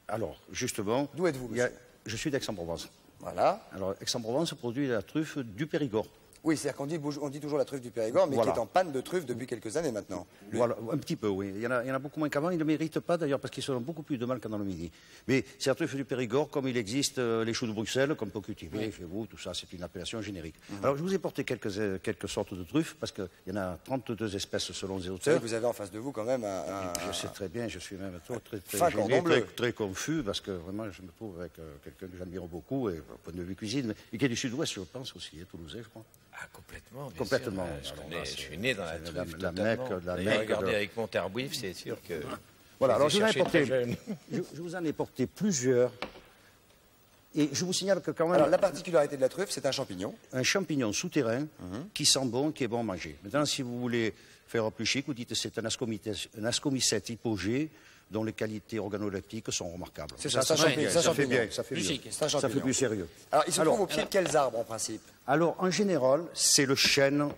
Alors, justement... D'où êtes-vous, il y a- monsieur? Je suis d'Aix-en-Provence. Voilà. Alors, Aix-en-Provence produit la truffe du Périgord. Oui, c'est-à-dire on dit toujours la truffe du Périgord, mais Voilà. qui est en panne de truffe depuis quelques années maintenant. Voilà, un petit peu, oui. Il y en a beaucoup moins qu'avant. Ils ne méritent pas, d'ailleurs, parce qu'ils se donnent beaucoup plus de mal qu'en dans le Midi. Mais c'est la truffe du Périgord, comme il existe les choux de Bruxelles, qu'on peut cultiver chez vous, tout ça, c'est une appellation générique. Alors, je vous ai porté quelques sortes de truffes, parce qu'il y en a 32 espèces selon les Vous savez auteurs. que vous avez en face de vous quand même Je sais très bien, je suis même très Fin gêné, cordon bleu. très confus, parce que vraiment, je me trouve avec quelqu'un que j'admire beaucoup, et au point de vue cuisine, et qui est du sud-ouest, je pense aussi, Toulouse, je crois. Ah, complètement. bien Complètement. sûr. Alors là, Je suis né dans la c'est truffe. la totalement. Mecque, la D'ailleurs, Mecque regardez de- avec mon tarbouif, c'est sûr que. Voilà, alors les je vous, en ai chercher très porté, jeune. je vous en ai porté plusieurs. Et je vous signale que quand même, Alors, la particularité de la truffe, c'est un champignon. un champignon souterrain qui sent bon, qui est bon à manger. Maintenant, si vous voulez faire plus chic, vous dites que c'est un ascomycète hypogée dont les qualités organoleptiques sont remarquables. C'est ça, ça, c'est un fait bien, champignon. ça fait bien, ça fait Plus mieux. chic. C'est un Ça fait champignon. plus sérieux. Alors, il se Alors, trouve au pied de quels arbres en principe? Alors, en général, c'est le chêne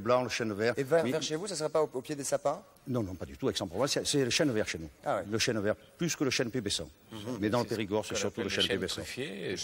blanc, le chêne vert. Et vers, Mais- vers chez vous, ça ne serait pas au pied des sapins? Non, non, pas du tout. Aix-en-Provence, c'est le chêne vert chez nous. Ah ouais. Le chêne vert, plus que le chêne pébesson. Mais dans le Périgord, c'est surtout le chêne pébesson. truffier.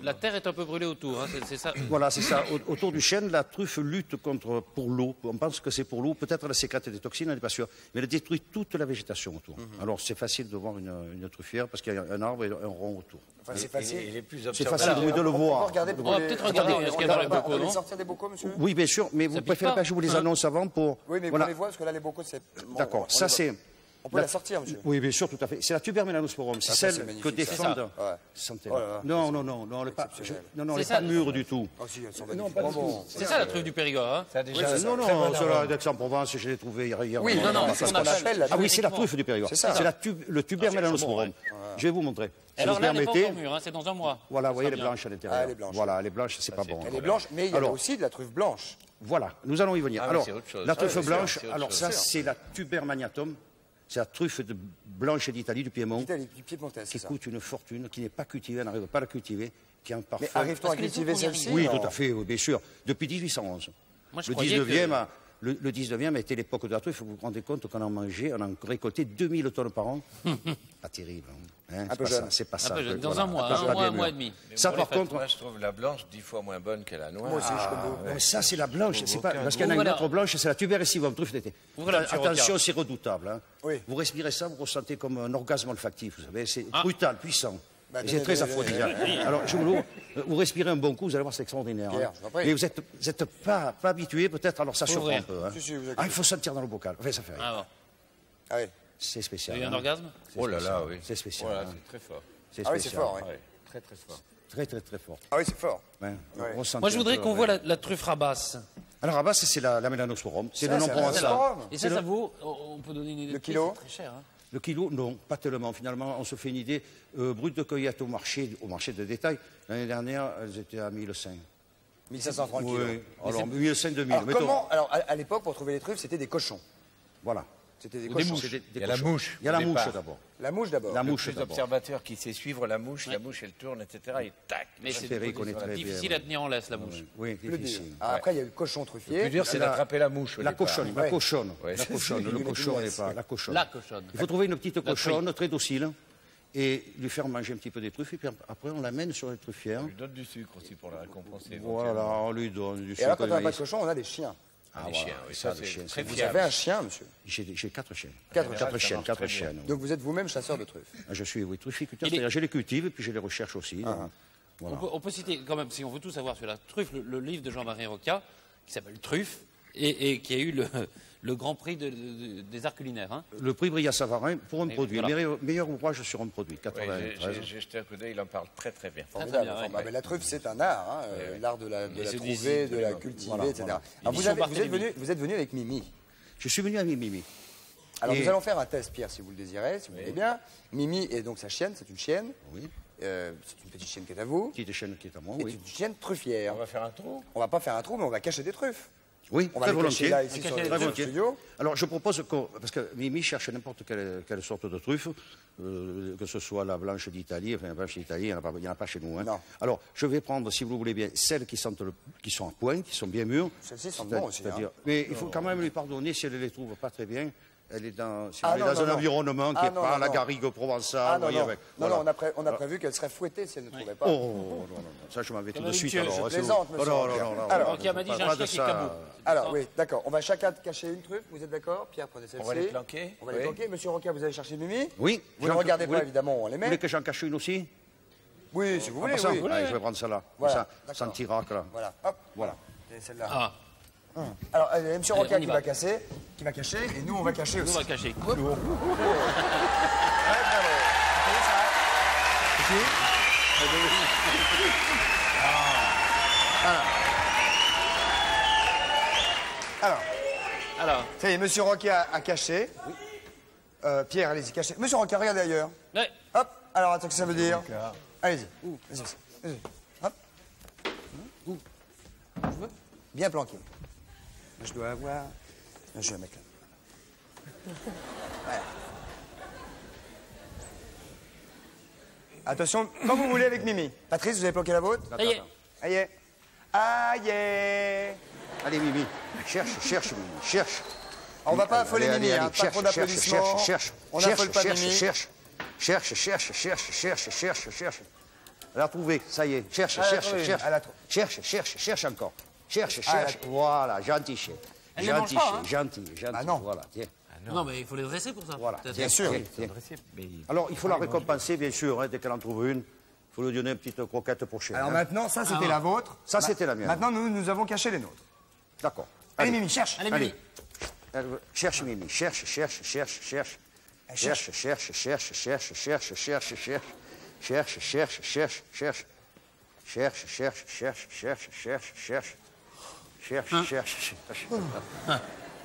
La terre est un peu brûlée autour, hein, c'est ça. Voilà, c'est ça. Autour du chêne, la truffe lutte pour l'eau. On pense que c'est pour l'eau. Peut-être elle sécrète des toxines, on n'est pas sûr. Mais elle détruit toute la végétation autour. Alors c'est facile de voir une truffière parce qu'il y a un arbre et un rond autour. Enfin, c'est facile. Il est plus C'est observable. facile oui, de le On va voir. regarder pour On va les- peut-être regarder Attendez, ce qu'il y a dans les on bocaux, peut non sortir des bocaux, monsieur? Oui, bien sûr, mais vous pique préférez pas pas que je vous les annonce avant pour... Oui, mais Voilà. on les voit, parce que là, les bocaux, c'est... bon, D'accord, on ça les voit. c'est... On peut la sortir, monsieur? Oui, bien sûr, tout à fait. C'est la tubermelanosporum. C'est Ah, ça, c'est celle magnifique, que ça. défendent... Ouais. Sentez-la. Oh là là. Non, non, non, non, elle n'est pas, Exceptionnel. non, non, elle C'est est ça, pas mûre du tout. Oh si, elles sont Non, magnifiques. pas du Vraiment. C'est ça la truffe du Périgord. Hein. Ça a déjà Non, très non, bon celle-là arôme. d'Aix-en-Provence, je l'ai trouvée hier. Oui, non, c'est ce qu'on appelle la Ah oui, truffe. c'est la truffe du Périgord. C'est ça. C'est le tubermelanosporum. Je vais vous montrer. Si Alors vous là, elle n'est pas permettez. encore mûre, hein, c'est dans un mois. Voilà, vous voyez, Ça elle est sera blanche à l'intérieur. Ah, elle est blanche. Voilà, elle est blanche, c'est pas bon. Elle est blanche, mais il y a Alors, aussi de la truffe blanche. voilà, nous allons y venir. Ah oui, Alors, c'est autre chose. la Ah truffe oui, c'est sûr, blanche, c'est autre alors chose. ça, c'est la tubermagnatum. C'est la truffe blanche d'Italie, du Piémont, L'Italie, du piémontais, c'est qui ça. coûte une fortune, qui n'est pas cultivée, on n'arrive pas à la cultiver, qui a un parfum. Mais arrive-t-on à Parce que les cultiver autres, on y celle-ci? Oui, non tout à fait, oui, bien sûr. Depuis 1811. Moi, je Le croyais 19e, que- le 19e a été l'époque de la truffe. Vous vous rendez compte qu'on en mangeait, on en récoltait 2000 tonnes par an. Pas terrible. Hein, Un peu c'est pas jeune. ça, c'est pas Un ça. peu jeune. Dans Voilà, un mois, pas un bien mois et mûr. demi. Ça, Pour les par contre, Moi, je trouve la blanche 10 fois moins bonne que la noire. Moi aussi, je trouve. ça, c'est la blanche. C'est pas, parce qu'il y en a Voilà. une autre blanche, c'est la tuberestivum, truffe d'été. Ouvrez-la, monsieur Attention, Rocard. c'est redoutable. Hein. Oui. Vous respirez ça, vous ressentez comme un orgasme olfactif. Vous savez, c'est Ah. brutal, puissant. Bah, Et c'est très donnez, aphrodisiaque. Alors, je vous l'ouvre. Vous respirez un bon coup, vous allez voir, c'est extraordinaire. Pierre, hein. je vous en prie. Mais vous n'êtes pas habitué, peut-être, alors ça surprend Ouvrir. un peu. Hein. Si, si, vous inquiétez. Ah, il faut sentir dans le bocal. Enfin, ça fait rien. Ah bon. Ah oui. C'est Vous spécial. avez eu un hein. orgasme? Oh là là, oui. C'est spécial. Voilà, hein. c'est très fort. C'est Ah oui, c'est spécial. fort, oui. Ouais, très très fort. Très, très, très fort. Ah oui, c'est fort. Ouais. Ouais. Ressentez Moi, je un voudrais peu, qu'on ouais. voit la truffe rabasse. Alors, à base, c'est la mélanosporum. C'est Ça, le nom c'est provençal. la mélanosporum. Et ça, ça vaut. On peut donner une idée. Le de prix, kilo? C'est très cher. Hein. Le kilo, non, pas tellement. Finalement, on se fait une idée. Brut de cueillette au marché de détail, l'année dernière, elles étaient à 1005. 1500 francs le kilo. Oui, alors 1500, 2000. Alors, mettons. comment... Alors, à l'époque, pour trouver les truffes, c'était des cochons. Voilà. C'était des Ou des cochons. mouches. C'est Il y a la cochons. mouche, Il y a la au mouche départ. d'abord. La mouche d'abord. La mouche Plus d'abord. d'observateurs qui sait suivre la mouche elle tourne, etc. Et tac. Mais c'est Perry connaît très bien. difficile à tenir en laisse, la mouche. Oui, Le dur. difficile. Ah, après, il y a eu cochon Le truffier. plus dur, c'est d'attraper la mouche. au La départ. cochonne, Ouais. la cochonne. Ouais, La c'est cochonne, ça. le cochon, elle n'est pas. La cochonne. La cochonne. Il faut trouver une petite La cochonne très docile et lui faire manger un petit peu des truffes. Et puis après, on l'amène sur les truffières. On lui donne du sucre aussi pour la récompenser. Voilà, on lui donne du Et alors, sucre quand de on n'a pas de maïs. cochon, on a des chiens. Ah, Les voilà, chiens, oui, ça, ça, les chiens, c'est très c'est- Vous fiable. avez un chien, monsieur. J'ai 4 chiens. Quatre Quatre chiens, chiens, 4 chiens. nous. Donc, vous êtes vous-même chasseur de truffes. Je suis, oui, trufficulteur, Il est- c'est-à-dire je les cultive et puis je les recherche aussi. donc, voilà. On peut citer, quand même, si on veut tout savoir sur la truffe, le livre de Jean-Marie Roca, qui s'appelle Truffe, Et qui a eu le grand prix des arts culinaires. Hein. Le prix Brillat-Savarin pour un produit. Voilà. Meilleur ouvrage sur un produit. 93. J'ai jeté un coup d'œil, il en parle très très bien. Formidable, bien, formidable. ouais. Mais la truffe, c'est un art, hein, l'art de la se trouver, disent- de la cultiver, voilà, etc. voilà. Alors, Édition vous êtes venu avec Mimi. Je suis venu avec Mimi. Alors, Et- nous allons faire un test, Pierre, si vous le désirez, si vous voulez bien. Mimi est donc sa chienne, c'est une chienne. Oui. C'est une petite chienne qui est à vous. Petite chaîne qui est à moi, Et oui. une chienne truffière. On va faire un trou. On va pas faire un trou, mais on va cacher des truffes. Oui, On va très les cacher volontiers. là, ici, Cacher sur les le truffes. studio. Alors, je propose parce que Mimi cherche n'importe quelle sorte de truffe, que ce soit la blanche d'Italie, enfin la blanche d'Italie, il n'y en a pas chez nous. Hein. Non. Alors, je vais prendre, si vous voulez bien, celles qui sont à point, qui sont bien mûres. Celles-ci sont bonnes aussi, C'est-à-dire- hein. Mais il faut quand même lui pardonner si elle ne les trouve pas très bien. Elle est dans, si Ah, elle est non, dans non, un non. environnement qui Ah, n'est non, pas non, la non. garrigue provençale. Ah vous non, voyez, non, avec- non, voilà. non, on a prévu qu'elle serait fouettée si elle ne trouvait pas. Oh, non, ça je m'en vais tout de Comme suite. d'habitude, alors, je c'est plaisante, bon. monsieur Non, Rancard. non, non, non, Alors, non, qui a m'a dit, pas j'ai un de chien qui est ça. cabot. Alors, oui, d'accord. On va chacun cacher une truffe. Vous êtes d'accord? Pierre, prenez celle-ci. On va les planquer. On va les Oui. planquer. Monsieur Roca, vous allez chercher Mimi? Oui. Vous ne regardez pas, évidemment, on les Vous voulez met. que j'en cache une aussi? Oui, si vous voulez, Ah, ça, oui. allez, je vais prendre celle-là. Voilà, Ça, d'accord. sans tirac, là. Voilà, hop, Voilà. et celle-là. Ah, Alors, monsieur Allez, Roca on y qui va. va casser, qui va cacher, et nous, on va cacher nous aussi. on va cacher. Ouais, bravo. Vous voyez ça? Ici. Alors, ça y est, monsieur Roca a caché. Pierre, allez-y, cachez. Monsieur Roca, regardez ailleurs. Ouais. Hop, alors, attends, qu'est-ce que ça veut dire? Allez-y. Vas-y, vas-y. Hop. Bien planqué. Je dois avoir... Je vais mettre là. Voilà. Attention, quand vous voulez avec Mimi. Patrice, vous avez planqué la vôtre? Ça y est. Aïe. Aïe. Allez, Mimi, cherche, Mimi, cherche. On va pas affoler Allez, Mimi, allez, hein. Pas cherche, trop d'applaudissements. cherche. On n'affole pas Mimi. Cherche. Elle a trouvé, ça y est. Cherche. Elle a trouvé. Cherche encore. Cherche. Ah, Voilà, gentil chien. Elle ne mange pas, hein. Gentil. Ah non. Voilà, tiens. Non, mais il faut les dresser pour ça. Voilà. Peut-être. Bien sûr. Tiens. Alors, il faut la récompenser, bien sûr, hein, dès qu'elle en trouve une. Il faut lui donner une petite croquette pour chien. Alors hein. maintenant, ça c'était la vôtre. Ça, c'était la mienne. Maintenant, nous avons caché les nôtres. D'accord. Allez, Mimi, cherche. Allez, Mimi. Cherche, Mimi, cherche.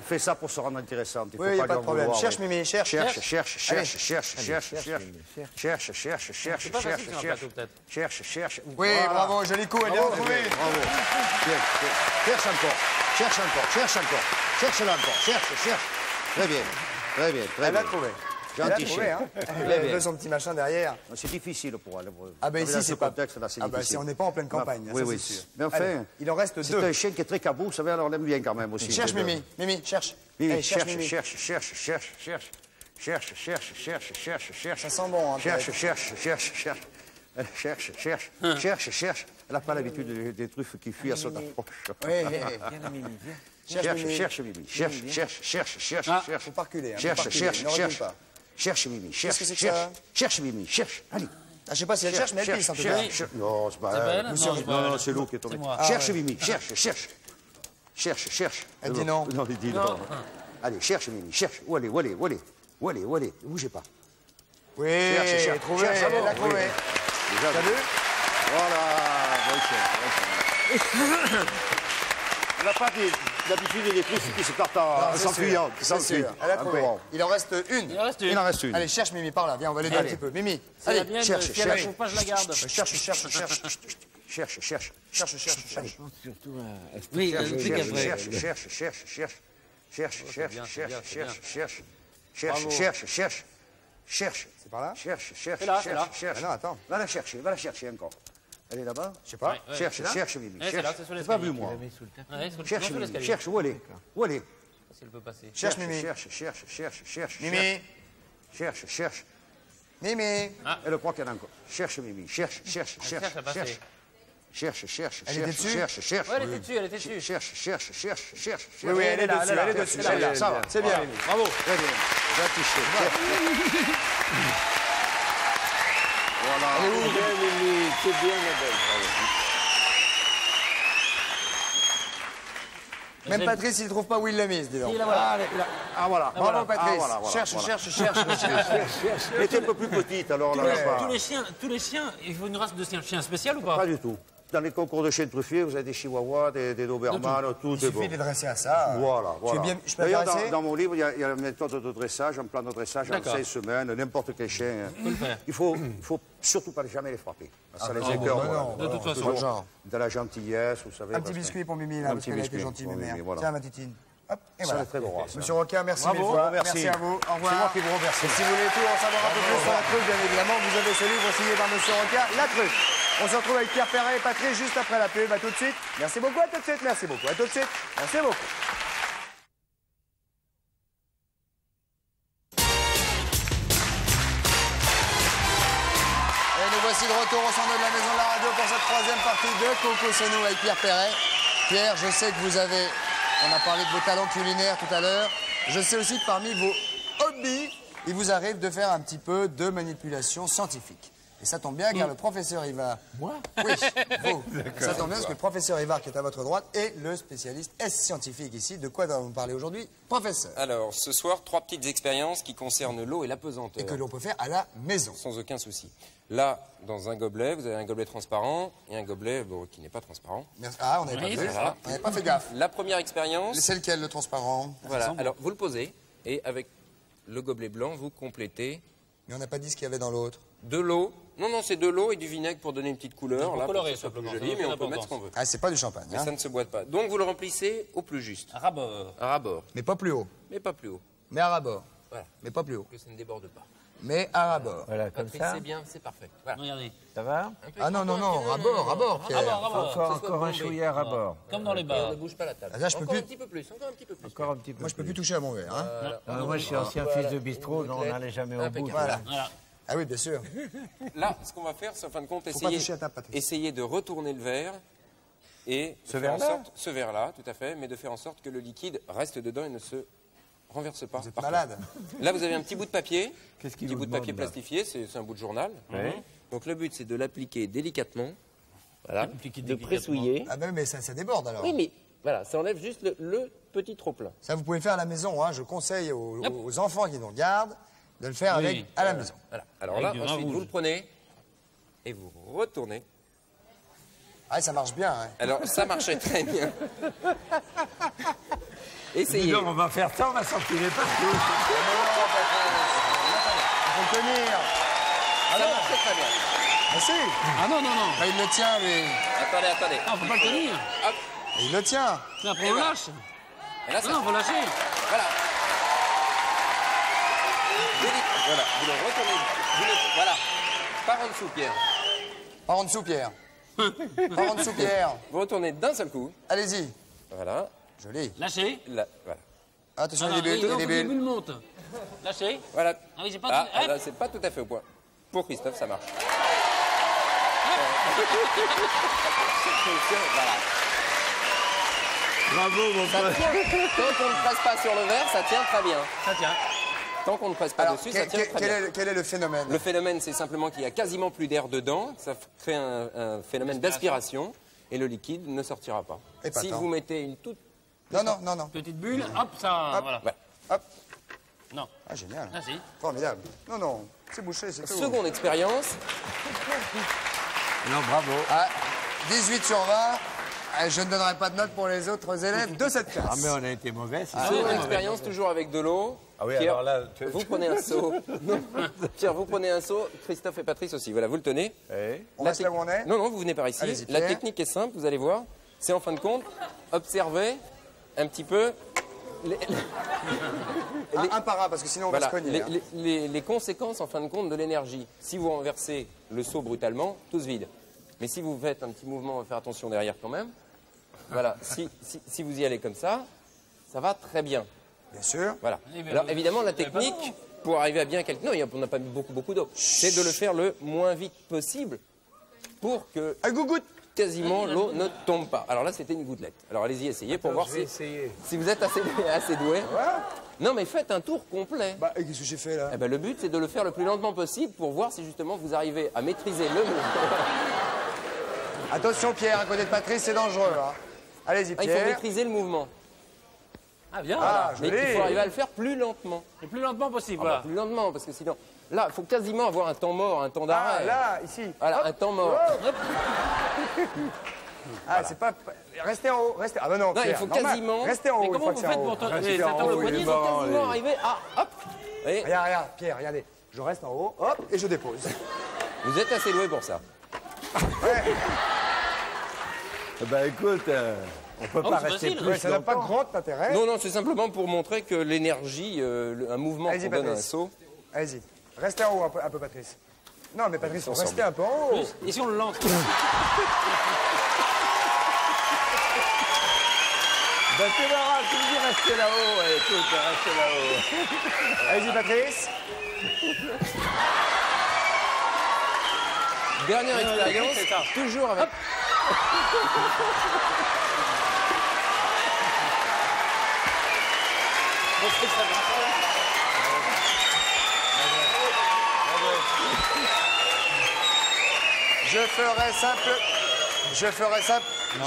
Fais ça pour se rendre intéressante. Il faut Oui, il n'y a pas pas de lui en problème. vouloir, Cherche, oui. Mimi, cherche. Cherche. C'est pas facile sur un plateau, peut-être. Cherche. Oui, Voilà. bravo, joli coup, elle vient de Bravo, trouver. bravo. Bien. Cherche encore. Cherche-la encore. Cherche. Très bien. Elle l'a trouvé. Elle l'a Gentil trouvé, chien. hein. Très Elle bien. a son petit machin derrière. C'est difficile pour elle. Ah ben Dans ici, ce c'est pas... contexte-là, c'est Ah ben difficile. on n'est pas en pleine campagne, Oui, ça, oui. c'est sûr. Mais enfin, Allez, il en reste c'est deux. un chien qui est très cabot, vous savez, alors on l'aime bien quand même aussi. Cherche, Mimi. Mimi, cherche. Mimi, Allez, cherche. Mimi. Ça sent bon, hein, Cherche. Elle n'a pas l'habitude des truffes qui fuient à son approche. Oui. Cherche, Mimi. Cherche. Ah, faut pas reculer, hein, faut pas reculer, ne recule pas. Cherche, Mimi. Qu'est-ce que c'est que ça? Cherche, Mimi. Allez. Ah, je sais pas si elle cherche, mais elle pisse en tout cas. Non, c'est pas C'est pas elle. elle? Non, c'est pas Non, elle. c'est l'eau qui est tombée. C'est moi. Cherche, Mimi. Cherche. Elle dit non. Non, il dit non. Allez, cherche, Mimi. Cherche. Où aller? Bougez pas. Oui, Cherche. trouvé, Cherche, elle l'a oui. trouvé. Déjà, T'as vu? Voilà. Bon chien. Elle n'a pas l'habitude des truffes qui se partent en C'est s'enfuyant. sûr, c'est sûr. Elle a trouvé. Il en reste une. Il en reste une. Il en reste une. Allez, cherche Mimi par là. Viens, on va l'aider un petit peu. Mimi, C'est la allez, mienne, cherche, si elle la cherche. trouve pas, je la garde. cherche. Cherche. Surtout à Oui, le truc après. Cherche. C'est par là? Cherche. C'est là. Ah non, attends. Va la chercher encore. Elle est là-bas? Je sais pas. Ouais, Cherche, Mimi. Ouais, c'est là, c'est sur J'ai pas l'escalier. vu, moi. Ouais, sur Cherche, sur Mimi. l'escalier. Cherche, où elle est? Si elle peut passer. Cherche Mimi. Cherche. Mimi. Cherche. Mimi. Elle croit qu'elle a encore. Cherche, Mimi. Cherche. cherche à passer. Cherche. Elle était dessus? Ouais, elle était dessus. Cherche. Oui, elle est dessus. Elle est là, ça va. C'est bien. Bravo. Très bien. Gentil chien. Voilà. Même Patrice, il ne trouve pas où il l'a mise, dis donc. Et là, voilà. Ah voilà. Bravo, Patrice. Ah, voilà. Cherche. Elle était un peu plus petite, alors là. pas- Tous les chiens, il faut une race de chiens spéciale ou pas? Pas du tout. Dans les concours de chiens truffiers, vous avez des chihuahuas, des dobermans, tout Il est bon. suffit de dresser à ça. Voilà. Je peux D'ailleurs, dresser dans mon livre, il y a la méthode de dressage, un plan de dressage en 16 semaines, n'importe quel chien. Il faut surtout pas jamais les frapper. Ça les écœure. De toute façon. Genre. De la gentillesse, vous savez. Un petit biscuit pour Mimi, là, parce qu'elle a été gentille, ma mère. Voilà. Tiens, ma titine. Hop, et Ça, voilà. c'est très droit, ça. Monsieur Roca, merci mille Bravo, fois. merci. À vous. Au revoir. C'est moi qui vous remercie. Et si vous voulez tout en savoir un peu plus sur la truc, bien évidemment, vous avez ce livre signé par Monsieur Roca, La Truc. On se retrouve avec Pierre Perret et Patrice juste après la pub. À tout de suite. Merci beaucoup, à tout de suite. Merci beaucoup, à tout de suite. Merci beaucoup. Et nous voici de retour au centre de la maison de la radio pour cette troisième partie de Coco C'est nous avec Pierre Perret. Pierre, je sais que vous avez... On a parlé de vos talents culinaires tout à l'heure. Je sais aussi que parmi vos hobbies, il vous arrive de faire un petit peu de manipulation scientifique. Et ça tombe bien car le professeur Ivar... Moi? Oui, vous. Ça tombe bien parce que le professeur Ivar qui est à votre droite est le spécialiste scientifique ici. De quoi allons-nous parler aujourd'hui, professeur? Alors, ce soir, 3 petites expériences qui concernent l'eau et la pesanteur. Et que l'on peut faire à la maison. Sans aucun souci. Là, dans un gobelet, vous avez un gobelet transparent et un gobelet qui n'est pas transparent. Merci. Ah, on n'avait pas vu. Voilà. On n'avait pas fait gaffe. La première expérience... C'est lequel, le transparent? Voilà, alors vous le posez et avec le gobelet blanc, vous complétez... Mais on n'a pas dit ce qu'il y avait dans l'autre. De l'eau. Non, c'est de l'eau et du vinaigre pour donner une petite couleur. Pour là, colorer, pour que ça soit plus simplement, joli, ça mais n'a on pas peut mettre ce d'importance. qu'on veut. Ah, c'est pas du champagne. Mais Hein. ça ne se boite pas. Donc vous le remplissez au plus juste. À rabord. À rabord, Mais pas plus haut. mais pas plus haut. Mais à rabord. Voilà, Mais pas plus haut. que ça ne déborde pas. Mais à rabord. Voilà, comme Patrice, ça. c'est bien, c'est parfait. Voilà. Regardez. Ça va? Un peu Ah non, rabord, Pierre. Encore un chouïa à bord. Comme dans les Et on bars. ne bouge pas la table. Ah, là, je peux encore plus. un petit peu plus, encore un petit peu plus. Encore un petit peu. Moi, je peux plus toucher à mon verre. Hein. Moi, je suis ancien fils de bistrot, donc on n'allait jamais au bout. Voilà. Voilà. Ah oui, bien sûr. Là, ce qu'on va faire, c'est en fin de compte Faut pas toucher à ta Patrice. essayer de retourner le verre et Ce de faire en verre-là sorte, ce verre-là, tout à fait, mais de faire en sorte que le liquide reste dedans et ne se renverse pas. Vous êtes par malade. terre. Là, vous avez un petit bout de papier, Qu'est-ce qu'il petit vous bout de papier demande, là plastifié, c'est un bout de journal. Oui. Donc le but, c'est de l'appliquer délicatement, voilà, Appliquer de délicatement. pressouiller. Ah ben, mais ça déborde alors. Oui, mais voilà, ça enlève juste le petit trop-plein. Ça, vous pouvez le faire à la maison. Hein. Je conseille aux enfants qui nous regardent de le faire Oui. avec à la maison. Voilà. Alors Avec là, du vin ensuite, rouge. vous le prenez et vous retournez. Ah, ça marche bien. Hein. Alors, ça marchait très bien. Essayez. on va faire ça, on va sortir les partout. Il faut le tenir. Ça marchait très bien. Ah si. Ah non. Bah, il le tient, lui. Attendez. Ah, faut pas le tenir. Hop. Et il le tient. Mais après, on lâche. Et là, ça Non, faut lâcher. Voilà. Voilà, vous le retournez. Voilà. Par en dessous, Pierre. Par en dessous, Pierre. Par en dessous, Pierre. Vous retournez d'un seul coup. Allez-y. Voilà. Joli. Lâchez. Là, voilà. Attention, Ah, les bulles, non, les faut que les bulles. bulles montent. Lâchez. Voilà. Ah oui, c'est pas Ah, tout- hop. là, c'est pas tout à fait au point. Pour Christophe, ça marche. Voilà. Bravo, mon Ça pote. tient. Tant qu'on ne presse pas sur le verre, ça tient très bien. Ça tient. Tant qu'on ne presse pas Alors, dessus, ça tient très bien. quel est le phénomène? Le phénomène, c'est simplement qu'il y a quasiment plus d'air dedans. Ça crée un phénomène d'aspiration et le liquide ne sortira pas. Épatant. Si vous mettez une toute... Non. Petite bulle, hop, ça. Voilà. Voilà. Hop. Non. Ah, génial. Ah, si. Formidable. Non, c'est bouché, c'est tout. Seconde expérience. Non, bravo. Ah, 18 sur 20. Ah, je ne donnerai pas de note pour les autres élèves de cette classe. Ah, mais on a été mauvais, c'est Seconde expérience, toujours avec de l'eau. Ah oui, Pierre, alors là, vous prenez un seau. Non. Pierre, vous prenez un seau. Christophe et Patrice aussi. Voilà, vous le tenez. On reste là où on est? Non, vous venez par ici. Allez-y, La Pierre. technique est simple, vous allez voir. C'est en fin de compte, observez un petit peu Un par un, parce que sinon on voilà, va se cogner. hein. les conséquences en fin de compte de l'énergie. Si vous renversez le seau brutalement, tout se vide. Mais si vous faites un petit mouvement, on va faire attention derrière quand même. Voilà, si vous y allez comme ça va très bien. Bien sûr. Voilà. Alors évidemment, la technique, pour arriver à bien calculer... Non, on n'a pas mis beaucoup d'eau. C'est de le faire le moins vite possible pour que Un gougoute. quasiment l'eau ne tombe pas. Alors là, c'était une gouttelette. Alors allez-y, essayez pour voir si vous êtes assez doué. Non, mais faites un tour complet. Bah, et qu'est-ce que j'ai fait là? Eh ben, le but, c'est de le faire le plus lentement possible pour voir si justement vous arrivez à maîtriser le mouvement. Attention, Pierre, à côté de Patrice, c'est dangereux. Hein. Allez-y, Ah, il faut Pierre. maîtriser le mouvement. Ah, bien. Ah, Mais joli. il faut arriver à le faire plus lentement. Le plus lentement possible, Ah bah, voilà. plus lentement, parce que sinon... Là, il faut quasiment avoir un temps mort, un temps Ah, d'arrêt. là, ici. Voilà, Hop. un temps mort. Ah, c'est pas... Restez en haut, restez... Ah bah non, Non, il Pierre, faut normal. quasiment... Restez en haut, Mais une comment fois vous que c'est faites en haut. pour Restez ça en tord haut, le oui. poignet, Il faut quasiment arriver à... Hop. Vous voyez, Regarde, Pierre, regardez. Je reste en haut, hop, et je dépose. vous êtes assez doué pour ça. Bah écoute, on peut pas c'est rester facile. plus Ouais, ça n'a pas longtemps. grand intérêt. Non, non, c'est simplement pour montrer que l'énergie, un mouvement Allez-y, qu'on donne à un Patrice. saut... Allez-y. Restez en haut un peu, Patrice. Non, mais Patrice, faut rester un peu en haut. Et si on le lance Bah c'est marrant, tu me dis rester là-haut. Ouais, écoute, restez là-haut. Allez-y, Patrice. Dernière expérience, c'est ça. toujours avec...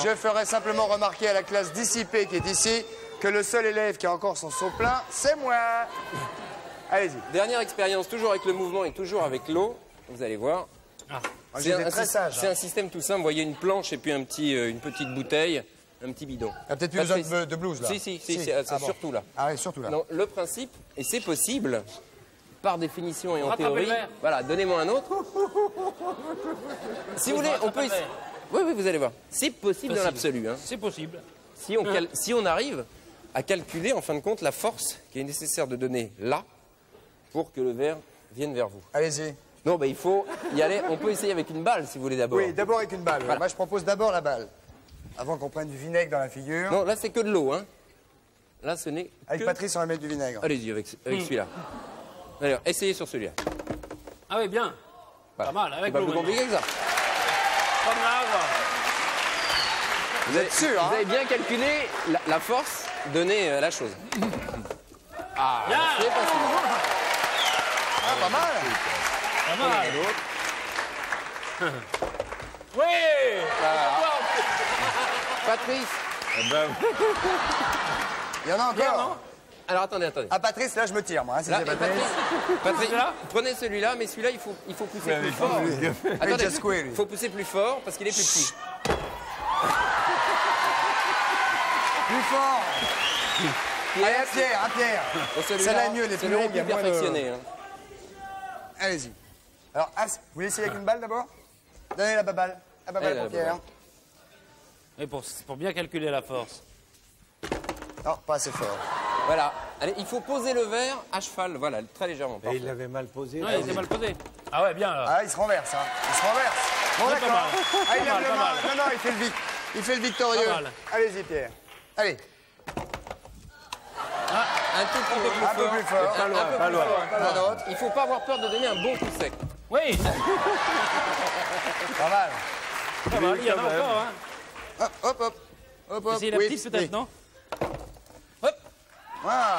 Je ferai simplement remarquer à la classe dissipée qui est ici que le seul élève qui a encore son seau plein, c'est moi. Allez-y. Dernière expérience, toujours avec le mouvement et toujours avec l'eau. Vous allez voir. J'étais très sage. C'est un système tout simple. Vous voyez une planche et puis une petite bouteille, un petit bidon. Il n'y a peut-être plus besoin de blouse, là. Si, c'est Ah bon. surtout là. Ah oui, surtout là. Non, le principe, et c'est possible, par définition et en Rattrapez théorie. le verre. Voilà, donnez-moi un autre. Si vous voulez, on peut. rattraper le verre. Oui, oui, vous allez voir. C'est possible dans l'absolu. Hein. C'est possible. Si on arrive à calculer, en fin de compte, la force qui est nécessaire de donner là pour que le verre vienne vers vous. Allez-y. Non, il faut y aller. On peut essayer avec une balle, si vous voulez, d'abord. Oui, d'abord avec une balle. Voilà. Moi, je propose d'abord la balle. Avant qu'on prenne du vinaigre dans la figure. Non, là, c'est que de l'eau. Hein. Là, ce n'est Avec que... Patrice, on va mettre du vinaigre. Allez-y, avec celui-là. Alors, essayez sur celui-là. Ah oui, bien. Voilà. Pas mal, avec C'est pas l'eau. plus compliqué que ça. Comme là, Vous êtes sûr, Vous avez bien calculé la force donnée à la chose. Ah, Bien. c'est facile. Ah, pas mal. Pas mal. Oui. Patrice. Il y en a encore. Alors, attendez. Ah, Patrice, là, je me tire, moi. Hein, si Là, c'est Patrice. Patrice, prenez celui-là, mais celui-là, il faut pousser plus fort. Attendez, déjà secoué, lui. il faut pousser plus fort parce qu'il est plus petit. Plus fort. Allez, à Pierre. Bon, celui-là, Celle-là est mieux, elle est c'est plus le longue, il y a plus moins de- perfectionné. Hein. Allez-y. Alors, As, vous voulez essayer avec une balle d'abord? Donnez la baballe. La baballe Allez, pour la Pierre. baballe. Et pour bien calculer la force. Non, pas assez fort. Voilà. Allez, il faut poser le verre à cheval, voilà, très légèrement. Et il l'avait mal posé. Non, il était mal posé. Ah ouais, bien là. Ah, il se renverse, hein. Il se renverse. Bon, C'est pas d'accord. mal. Ah, il Pas lève mal, le pas main. mal. Non, il fait le victorieux. Pas mal. Allez-y, Pierre. Allez, Un tout petit peu plus un fort. peu plus fort. Un peu plus fort. Un autre. Il faut pas avoir peur de donner un bon coup sec. Oui, Pas mal. pas mal. Il y en a encore, hein. Hop, hop, hop. Hop, hop. Essayez la Oui, petite peut-être, oui. non? Voilà.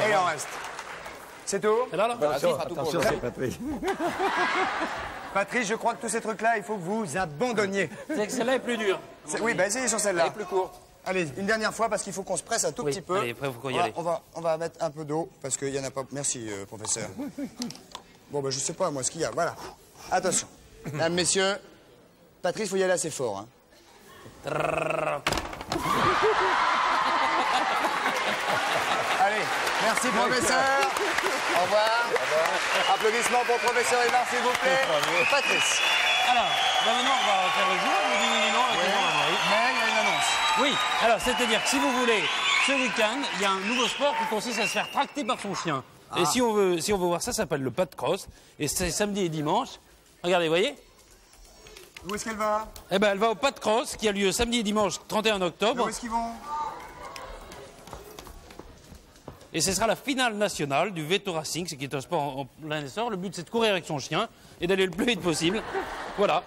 Et il en reste. C'est tout? Et là, là? Voilà, ce sera tout pour Attention, le c'est Patrice. Patrice, je crois que tous ces trucs-là, il faut que vous abandonniez. C'est que celle-là est plus dure. Oui, bah essayez sur Elle celle-là. est plus courte. Allez, une dernière fois parce qu'il faut qu'on se presse un tout Oui, petit peu. allez, après, faut qu'on y aille. On va mettre un peu d'eau parce qu'il n'y en a pas. Merci, professeur. Bon, bah je sais pas, moi, ce qu'il y a. Voilà. Attention. Mesdames, messieurs, Patrice, il faut y aller assez fort. Hein. Allez, merci, professeur. Au revoir. Applaudissements pour professeur Émard, s'il vous plaît. Patrice. Alors, maintenant, on va faire le jour. On dit non, oui. Mais il y a une annonce. Oui, alors c'est-à-dire que si vous voulez, ce week-end, il y a un nouveau sport qui consiste à se faire tracter par son chien. Et si on veut voir ça, ça s'appelle le pas de crosse. Et c'est samedi et dimanche. Regardez, vous voyez? Où est-ce qu'elle va? Eh ben, elle va au pas de crosse qui a lieu samedi et dimanche 31 octobre. Où est-ce qu'ils vont? Et ce sera la finale nationale du veto racing, ce qui est un sport en plein essor. Le but, c'est de courir avec son chien et d'aller le plus vite possible. Voilà,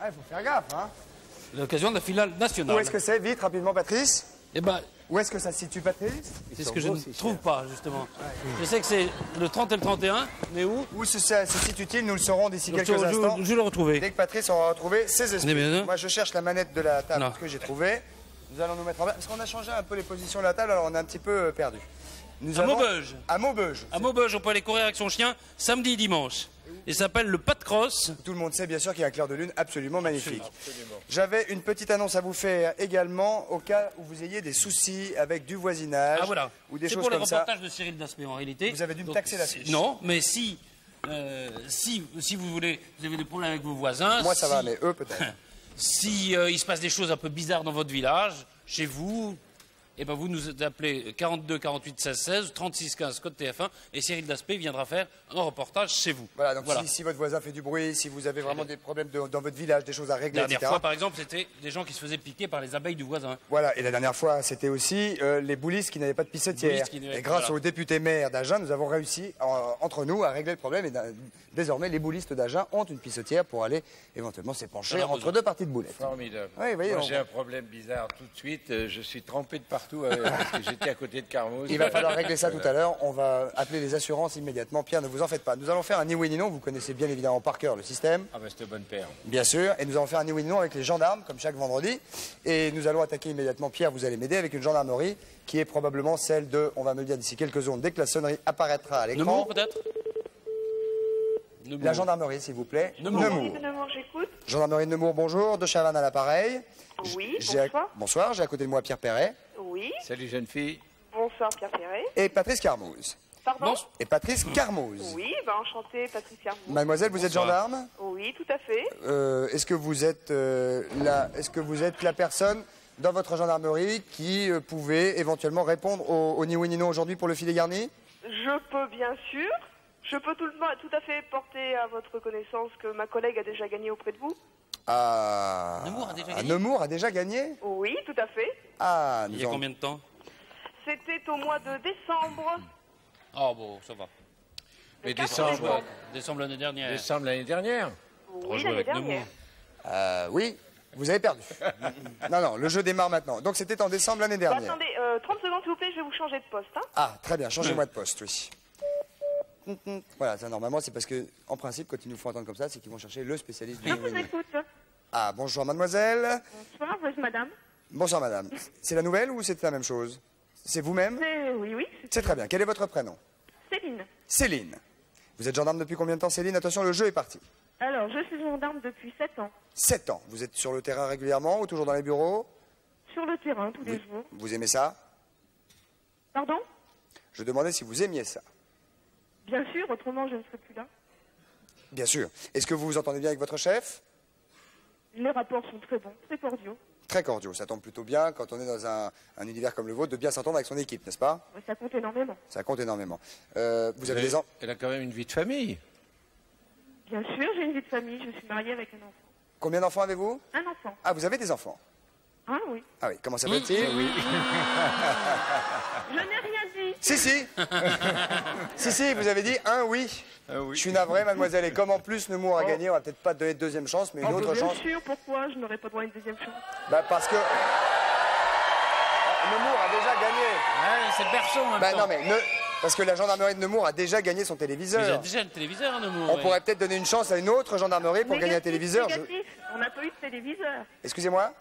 Ah, il faut faire gaffe, hein. l'occasion de la finale nationale. Où est-ce que c'est? Vite, rapidement, Patrice. Eh ben, Où est-ce que ça se situe, Patrice? c'est ce que je ne trouve pas, justement. Je sais que c'est le 30 et le 31, mais où? Où se situe-t-il? Nous le saurons d'ici Je quelques instants. vais le retrouver. Dès que Patrice aura retrouvé ses esprits. Eh bien, Moi, je cherche la manette de la table Non. que j'ai trouvée. Nous allons nous mettre en place, parce qu'on a changé un peu les positions de la table, alors on est un petit peu perdu. À Maubeuge. À Maubeuge. À Maubeuge, on peut aller courir avec son chien samedi et dimanche. Il s'appelle le pas de crosse. Tout le monde sait bien sûr qu'il y a un clair de lune absolument magnifique. J'avais une petite annonce à vous faire également au cas où vous ayez des soucis avec du voisinage ou des choses comme ça. C'est pour le reportage de Cyril Daspé en réalité. Vous avez dû me taxer là-dessus. Non, mais si vous voulez, vous avez des problèmes avec vos voisins. Moi ça va, mais eux peut-être. Si il se passe des choses un peu bizarres dans votre village, chez vous, eh ben vous nous appelez 42 48 16 16 36 15 code TF1 et Cyril Daspé viendra faire un reportage chez vous. Voilà, donc si votre voisin fait du bruit, si vous avez vraiment des problèmes dans votre village, des choses à régler, La dernière fois, par exemple, c'était des gens qui se faisaient piquer par les abeilles du voisin. Voilà, et la dernière fois, c'était aussi les boulistes qui n'avaient pas de pissotière. Et grâce au député maire d'Agen, nous avons réussi, entre nous, à régler le problème. Et désormais, les boulistes d'Agen ont une pissotière pour aller éventuellement s'épancher entre deux parties de boulettes. Formidable. Oui, voyez, Moi, j'ai un problème bizarre tout de suite. Je suis trempé de partout parce que j'étais à côté de Carmouze. Il va falloir régler ça tout à l'heure. On va appeler les assurances immédiatement. Pierre, ne vous en faites pas. Nous allons faire un ni oui ni non. Vous connaissez bien évidemment par cœur le système. Ah ben, c'était bonne paire. Bien sûr. Et nous allons faire un ni oui ni non avec les gendarmes, comme chaque vendredi. Et nous allons attaquer immédiatement. Pierre, vous allez m'aider avec une gendarmerie qui est probablement celle de, on va me le dire d'ici quelques secondes, dès que la sonnerie apparaîtra à l'écran. Nemours, peut-être. La gendarmerie, s'il vous plaît. Nemours, j'écoute. Gendarmerie de Nemours, bonjour. De Chavannes à l'appareil. Oui, bonsoir. Bonsoir, j'ai à côté de moi Pierre Perret. Oui. Salut, jeune fille. Bonsoir, Pierre Perret. Et Patrice Carmouze. Pardon? Et Patrice Carmouze. Oui, enchanté, Patrice Carmouze. Mademoiselle, vous êtes gendarme? Oui, tout à fait. Est-ce que vous êtes la personne dans votre gendarmerie qui pouvait éventuellement répondre au ni oui ni non aujourd'hui pour le filet garni? Je peux bien sûr. Je peux tout à fait porter à votre connaissance que ma collègue a déjà gagné auprès de vous. Nemours a déjà gagné? Oui, tout à fait. Il y a combien de temps? C'était au mois de décembre. Oh bon, ça va. Mais décembre l'année dernière. Décembre l'année dernière? Oui, l'année dernière. Oui, vous avez perdu. non, le jeu démarre maintenant. Donc c'était en décembre l'année dernière. Attendez, 30 secondes s'il vous plaît, je vais vous changer de poste. Hein. Ah, très bien, changez-moi de poste, oui. Voilà, ça normalement c'est parce que, en principe, quand ils nous font entendre comme ça, c'est qu'ils vont chercher le spécialiste du Je vous écoute. Ah, bonjour mademoiselle. Bonsoir, vous êtes madame. Bonsoir madame. C'est la nouvelle ou c'est la même chose? C'est vous-même? Oui. C'est très bien. Quel est votre prénom? Céline. Céline. Vous êtes gendarme depuis combien de temps, Céline? Attention, le jeu est parti. Alors, je suis gendarme depuis 7 ans. 7 ans. Vous êtes sur le terrain régulièrement ou toujours dans les bureaux? Sur le terrain, tous les jours. Vous aimez ça? Pardon? Je demandais si vous aimiez ça. Bien sûr, autrement je ne serais plus là. Bien sûr. Est-ce que vous vous entendez bien avec votre chef? Les rapports sont très bons, très cordiaux. Très cordiaux. Ça tombe plutôt bien quand on est dans un univers comme le vôtre de bien s'entendre avec son équipe, n'est-ce pas? Oui, ça compte énormément. Ça compte énormément. Vous avez des enfants? Elle a quand même une vie de famille. Bien sûr, j'ai une vie de famille. Je suis mariée avec un enfant. Combien d'enfants avez-vous? Un enfant. Ah, vous avez des enfants? Ah oui. Ah oui, comment s'appelle-t-il? Oui. Je n'ai rien dit. Si. si, vous avez dit un oui. Je suis navré, mademoiselle. Et comme en plus Nemours a gagné, on va peut-être pas te donner de deuxième chance, mais une autre chance. Bien sûr, pourquoi je n'aurais pas droit à une deuxième chance? Parce que Nemours a déjà gagné. Ouais, c'est le berceau en même temps. Non, mais parce que la gendarmerie de Nemours a déjà gagné son téléviseur. Mais il y a déjà le téléviseur, Nemours. On pourrait peut-être donner une chance à une autre gendarmerie pour gagner un téléviseur. Négatif. On n'a pas eu de téléviseur. Excusez-moi?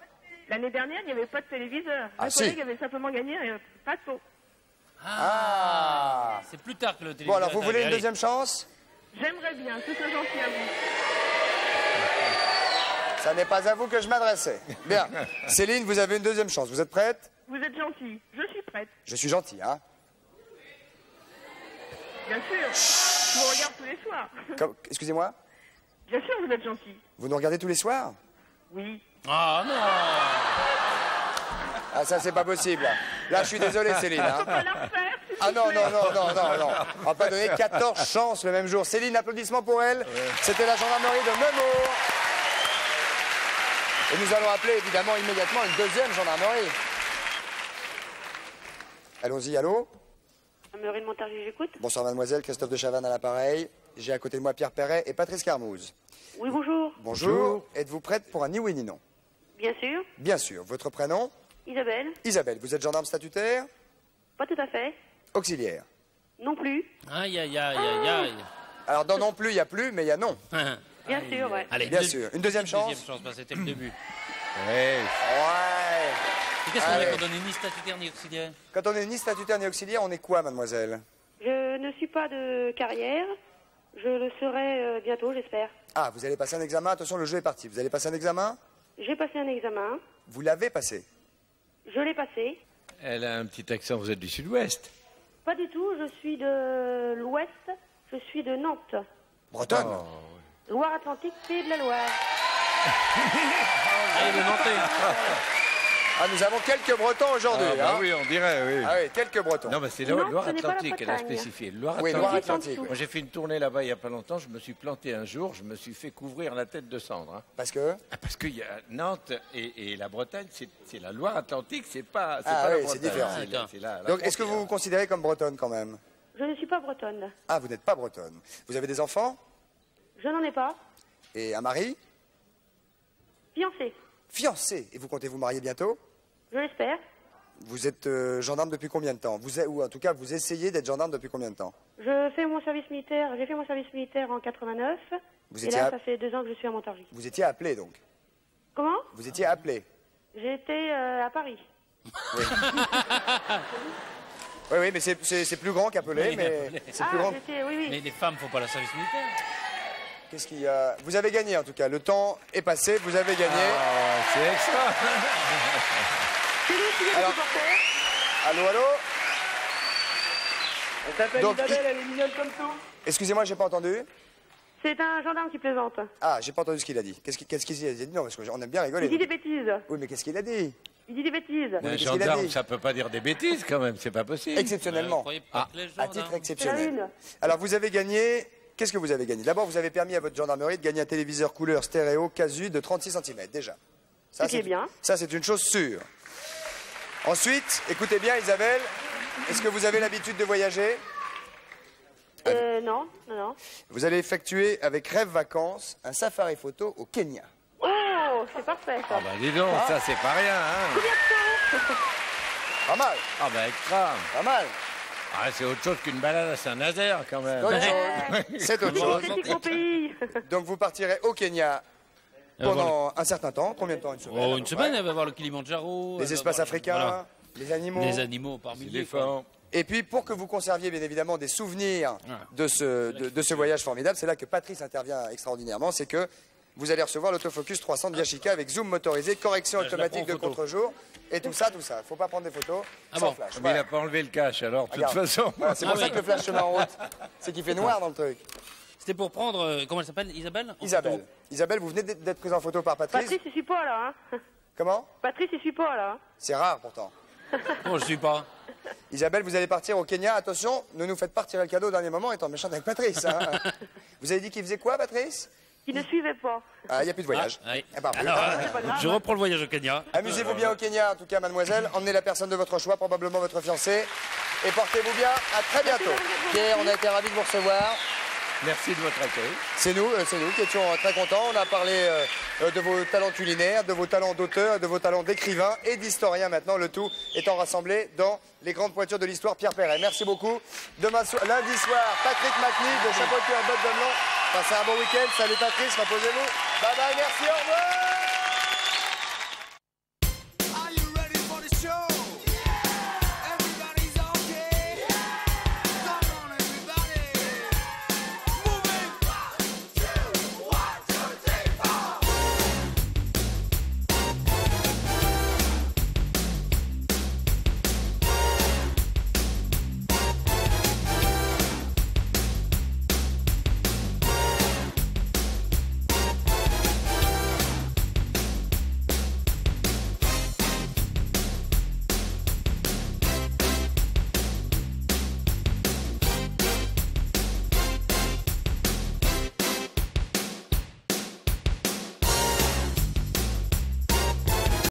L'année dernière, il n'y avait pas de téléviseur. Ah, Ma collègue avait simplement gagné un plateau. C'est plus tard que le téléviseur. Bon, alors vous voulez une deuxième chance? J'aimerais bien, c'est très gentil à vous. Ça n'est pas à vous que je m'adressais. Bien. Céline, vous avez une deuxième chance. Vous êtes prête? Vous êtes gentil. Je suis prête. Je suis gentil, hein? Bien sûr. Je vous regarde tous les soirs. Excusez-moi? Bien sûr, vous êtes gentil. Vous nous regardez tous les soirs? Oui. Ah non! Ah, ça, c'est pas possible. Là, je suis désolé, Céline. Hein. Faut pas la refaire, s'il Ah vous non, plaît. non. On va pas donner 14 chances le même jour. Céline, applaudissements pour elle. C'était la gendarmerie de Nemours. Et nous allons appeler évidemment immédiatement une deuxième gendarmerie. Allons-y, allô? Gendarmerie de Montargis, j'écoute. Bonsoir mademoiselle, Christophe de Chavannes à l'appareil. J'ai à côté de moi Pierre Perret et Patrice Carmouze. Oui, bonjour. Bonjour. Êtes-vous prête pour un ni oui ni non? Bien sûr. Bien sûr. Votre prénom? Isabelle. Isabelle. Vous êtes gendarme statutaire? Pas tout à fait. Auxiliaire? Non plus. Aïe. Alors dans non plus, il n'y a plus, mais il y a non. Bien sûr, ouais. Allez, Bien sûr. Une deuxième chance? Deuxième chance, c'était le début. Ouais. Et qu'est-ce qu'on est quand on est ni statutaire ni auxiliaire? Quand on est ni statutaire ni auxiliaire, on est quoi, mademoiselle? Je ne suis pas de carrière. Je le serai bientôt, j'espère. Ah, vous allez passer un examen. Attention, le jeu est parti. Vous allez passer un examen? J'ai passé un examen. Vous l'avez passé? Je l'ai passé. Elle a un petit accent, vous êtes du sud-ouest. Pas du tout, je suis de l'ouest. Je suis de Nantes. Bretonne? Loire-Atlantique, Pays de la Loire. Allez, le Nantais. Ah, nous avons quelques Bretons aujourd'hui. Ah, bah hein. oui, on dirait, oui. Ah oui, quelques Bretons. Non, mais c'est Non, Loire-Atlantique, ce n'est elle a pas la Bretagne. spécifié. Oui, Loire-Atlantique. Loire-Atlantique. Moi, j'ai fait une tournée là-bas il n'y a pas longtemps, je me suis planté un jour, je me suis fait couvrir la tête de cendre. Hein. Parce que? Ah, parce que y a Nantes et la Bretagne, c'est la Loire-Atlantique, c'est pas, Ah pas la oui, c'est Bretagne. différent. C'est la Donc, est-ce que frontière. vous vous considérez comme bretonne quand même? Je ne suis pas bretonne. Ah, vous n'êtes pas bretonne. Vous avez des enfants? Je n'en ai pas. Et un mari? Fiancée. Fiancé. Et vous comptez vous marier bientôt? Je l'espère. Vous êtes gendarme depuis combien de temps? Ou en tout cas, vous essayez d'être gendarme depuis combien de temps? Je fais mon service militaire. J'ai fait mon service militaire en 89. Vous Et étiez là, à- ça fait 2 ans que je suis à Montargis. Vous étiez appelé donc? Comment? Vous étiez appelé? J'étais à Paris. Oui, oui, mais c'est plus grand qu'appelé, Oui, mais appelé. c'est plus grand. j'étais, oui, oui. Mais les femmes font pas le service militaire. Qu'est-ce qu'il y a? Vous avez gagné en tout cas. Le temps est passé, vous avez gagné. Ah, c'est extra. C'est nous qui Alors- supporters. Allô, allô? Elle s'appelle Donc, Isabelle, elle est mignonne comme tout. Excusez-moi, j'ai pas entendu. C'est un gendarme qui plaisante. Ah, j'ai pas entendu ce qu'il a dit. Qu'est-ce qu'il a dit? Non, parce qu'on aime bien rigoler. Il dit des bêtises. Oui, mais qu'est-ce qu'il a dit? Il dit des bêtises. Un qu'est-ce qu'il a gendarme, dit ça peut pas dire des bêtises quand même, c'est pas possible. Exceptionnellement. Croyez pas que les À gendarmes- titre C'est la exceptionnel. une. Alors, vous avez gagné. Qu'est-ce que vous avez gagné? D'abord, vous avez permis à votre gendarmerie de gagner un téléviseur couleur stéréo casu de 36 cm, déjà. Ça, Ce qui est bien. Ça, c'est une chose sûre. Ensuite, écoutez bien, Isabelle, est-ce que vous avez l'habitude de voyager? Non, non, non. Vous allez effectuer avec Rêve Vacances un safari photo au Kenya. Oh, c'est parfait ça. Ah bah dis donc, ça c'est pas rien, hein. Combien de temps? Pas mal, Ah bah extra. pas mal. Ah, c'est autre chose qu'une balade à Saint-Nazaire quand même. Autre chose. C'est autre chose. Critique mon pays. Donc, vous partirez au Kenya pendant un certain temps. Combien de temps? Une semaine à Oh, peu une près. semaine, elle va voir le Kilimandjaro. elle Les va espaces voir- africains, voilà. les animaux. Les animaux par milliers. Éléphants. Et puis, pour que vous conserviez bien évidemment des souvenirs Ah. de ce voyage formidable, c'est là que Patrice intervient extraordinairement, c'est que vous allez recevoir l'autofocus 300 de Yashica avec zoom motorisé, correction je la automatique prends de en photo. contre-jour, et tout ça, tout ça. Faut pas prendre des photos Ah sans bon flash. Mais Voilà. il a pas enlevé le cache alors, de toute Regarde. façon. Voilà, c'est pour Ah ça oui. que le flash se met en route. C'est qu'il fait noir dans le truc. C'était pour prendre, comment elle s'appelle, Isabelle en Isabelle. photo. Isabelle, vous venez d'être prise en photo par Patrice. Patrice, il suit pas là. Hein. Comment? Patrice, il suit pas là. C'est rare pourtant. Non, je suis pas. Isabelle, vous allez partir au Kenya. Attention, ne nous faites pas retirer le cadeau au dernier moment étant méchante avec Patrice. Hein. Vous avez dit qu'il faisait quoi, Patrice? Il ne suivait pas. Ah, il n'y a plus de voyage. Ah, oui. Eh ben, oui. Alors, je reprends le voyage au Kenya. Amusez-vous bien au Kenya, en tout cas, mademoiselle. Emmenez la personne de votre choix, probablement votre fiancé. Et portez-vous bien. À très bientôt. Pierre, on a été ravis de vous recevoir. Merci de votre accueil. C'est nous qui étions très contents. On a parlé de vos talents culinaires, de vos talents d'auteur, de vos talents d'écrivain et d'historien maintenant. Le tout étant rassemblé dans les grandes pointures de l'histoire Pierre Perret. Merci beaucoup. Lundi soir, Patrick Macnil de Chapeau de Cœur, Bottes d'Homme Long. Passez un bon week-end. Salut Patrice, reposez-vous. Bye bye, merci, au revoir.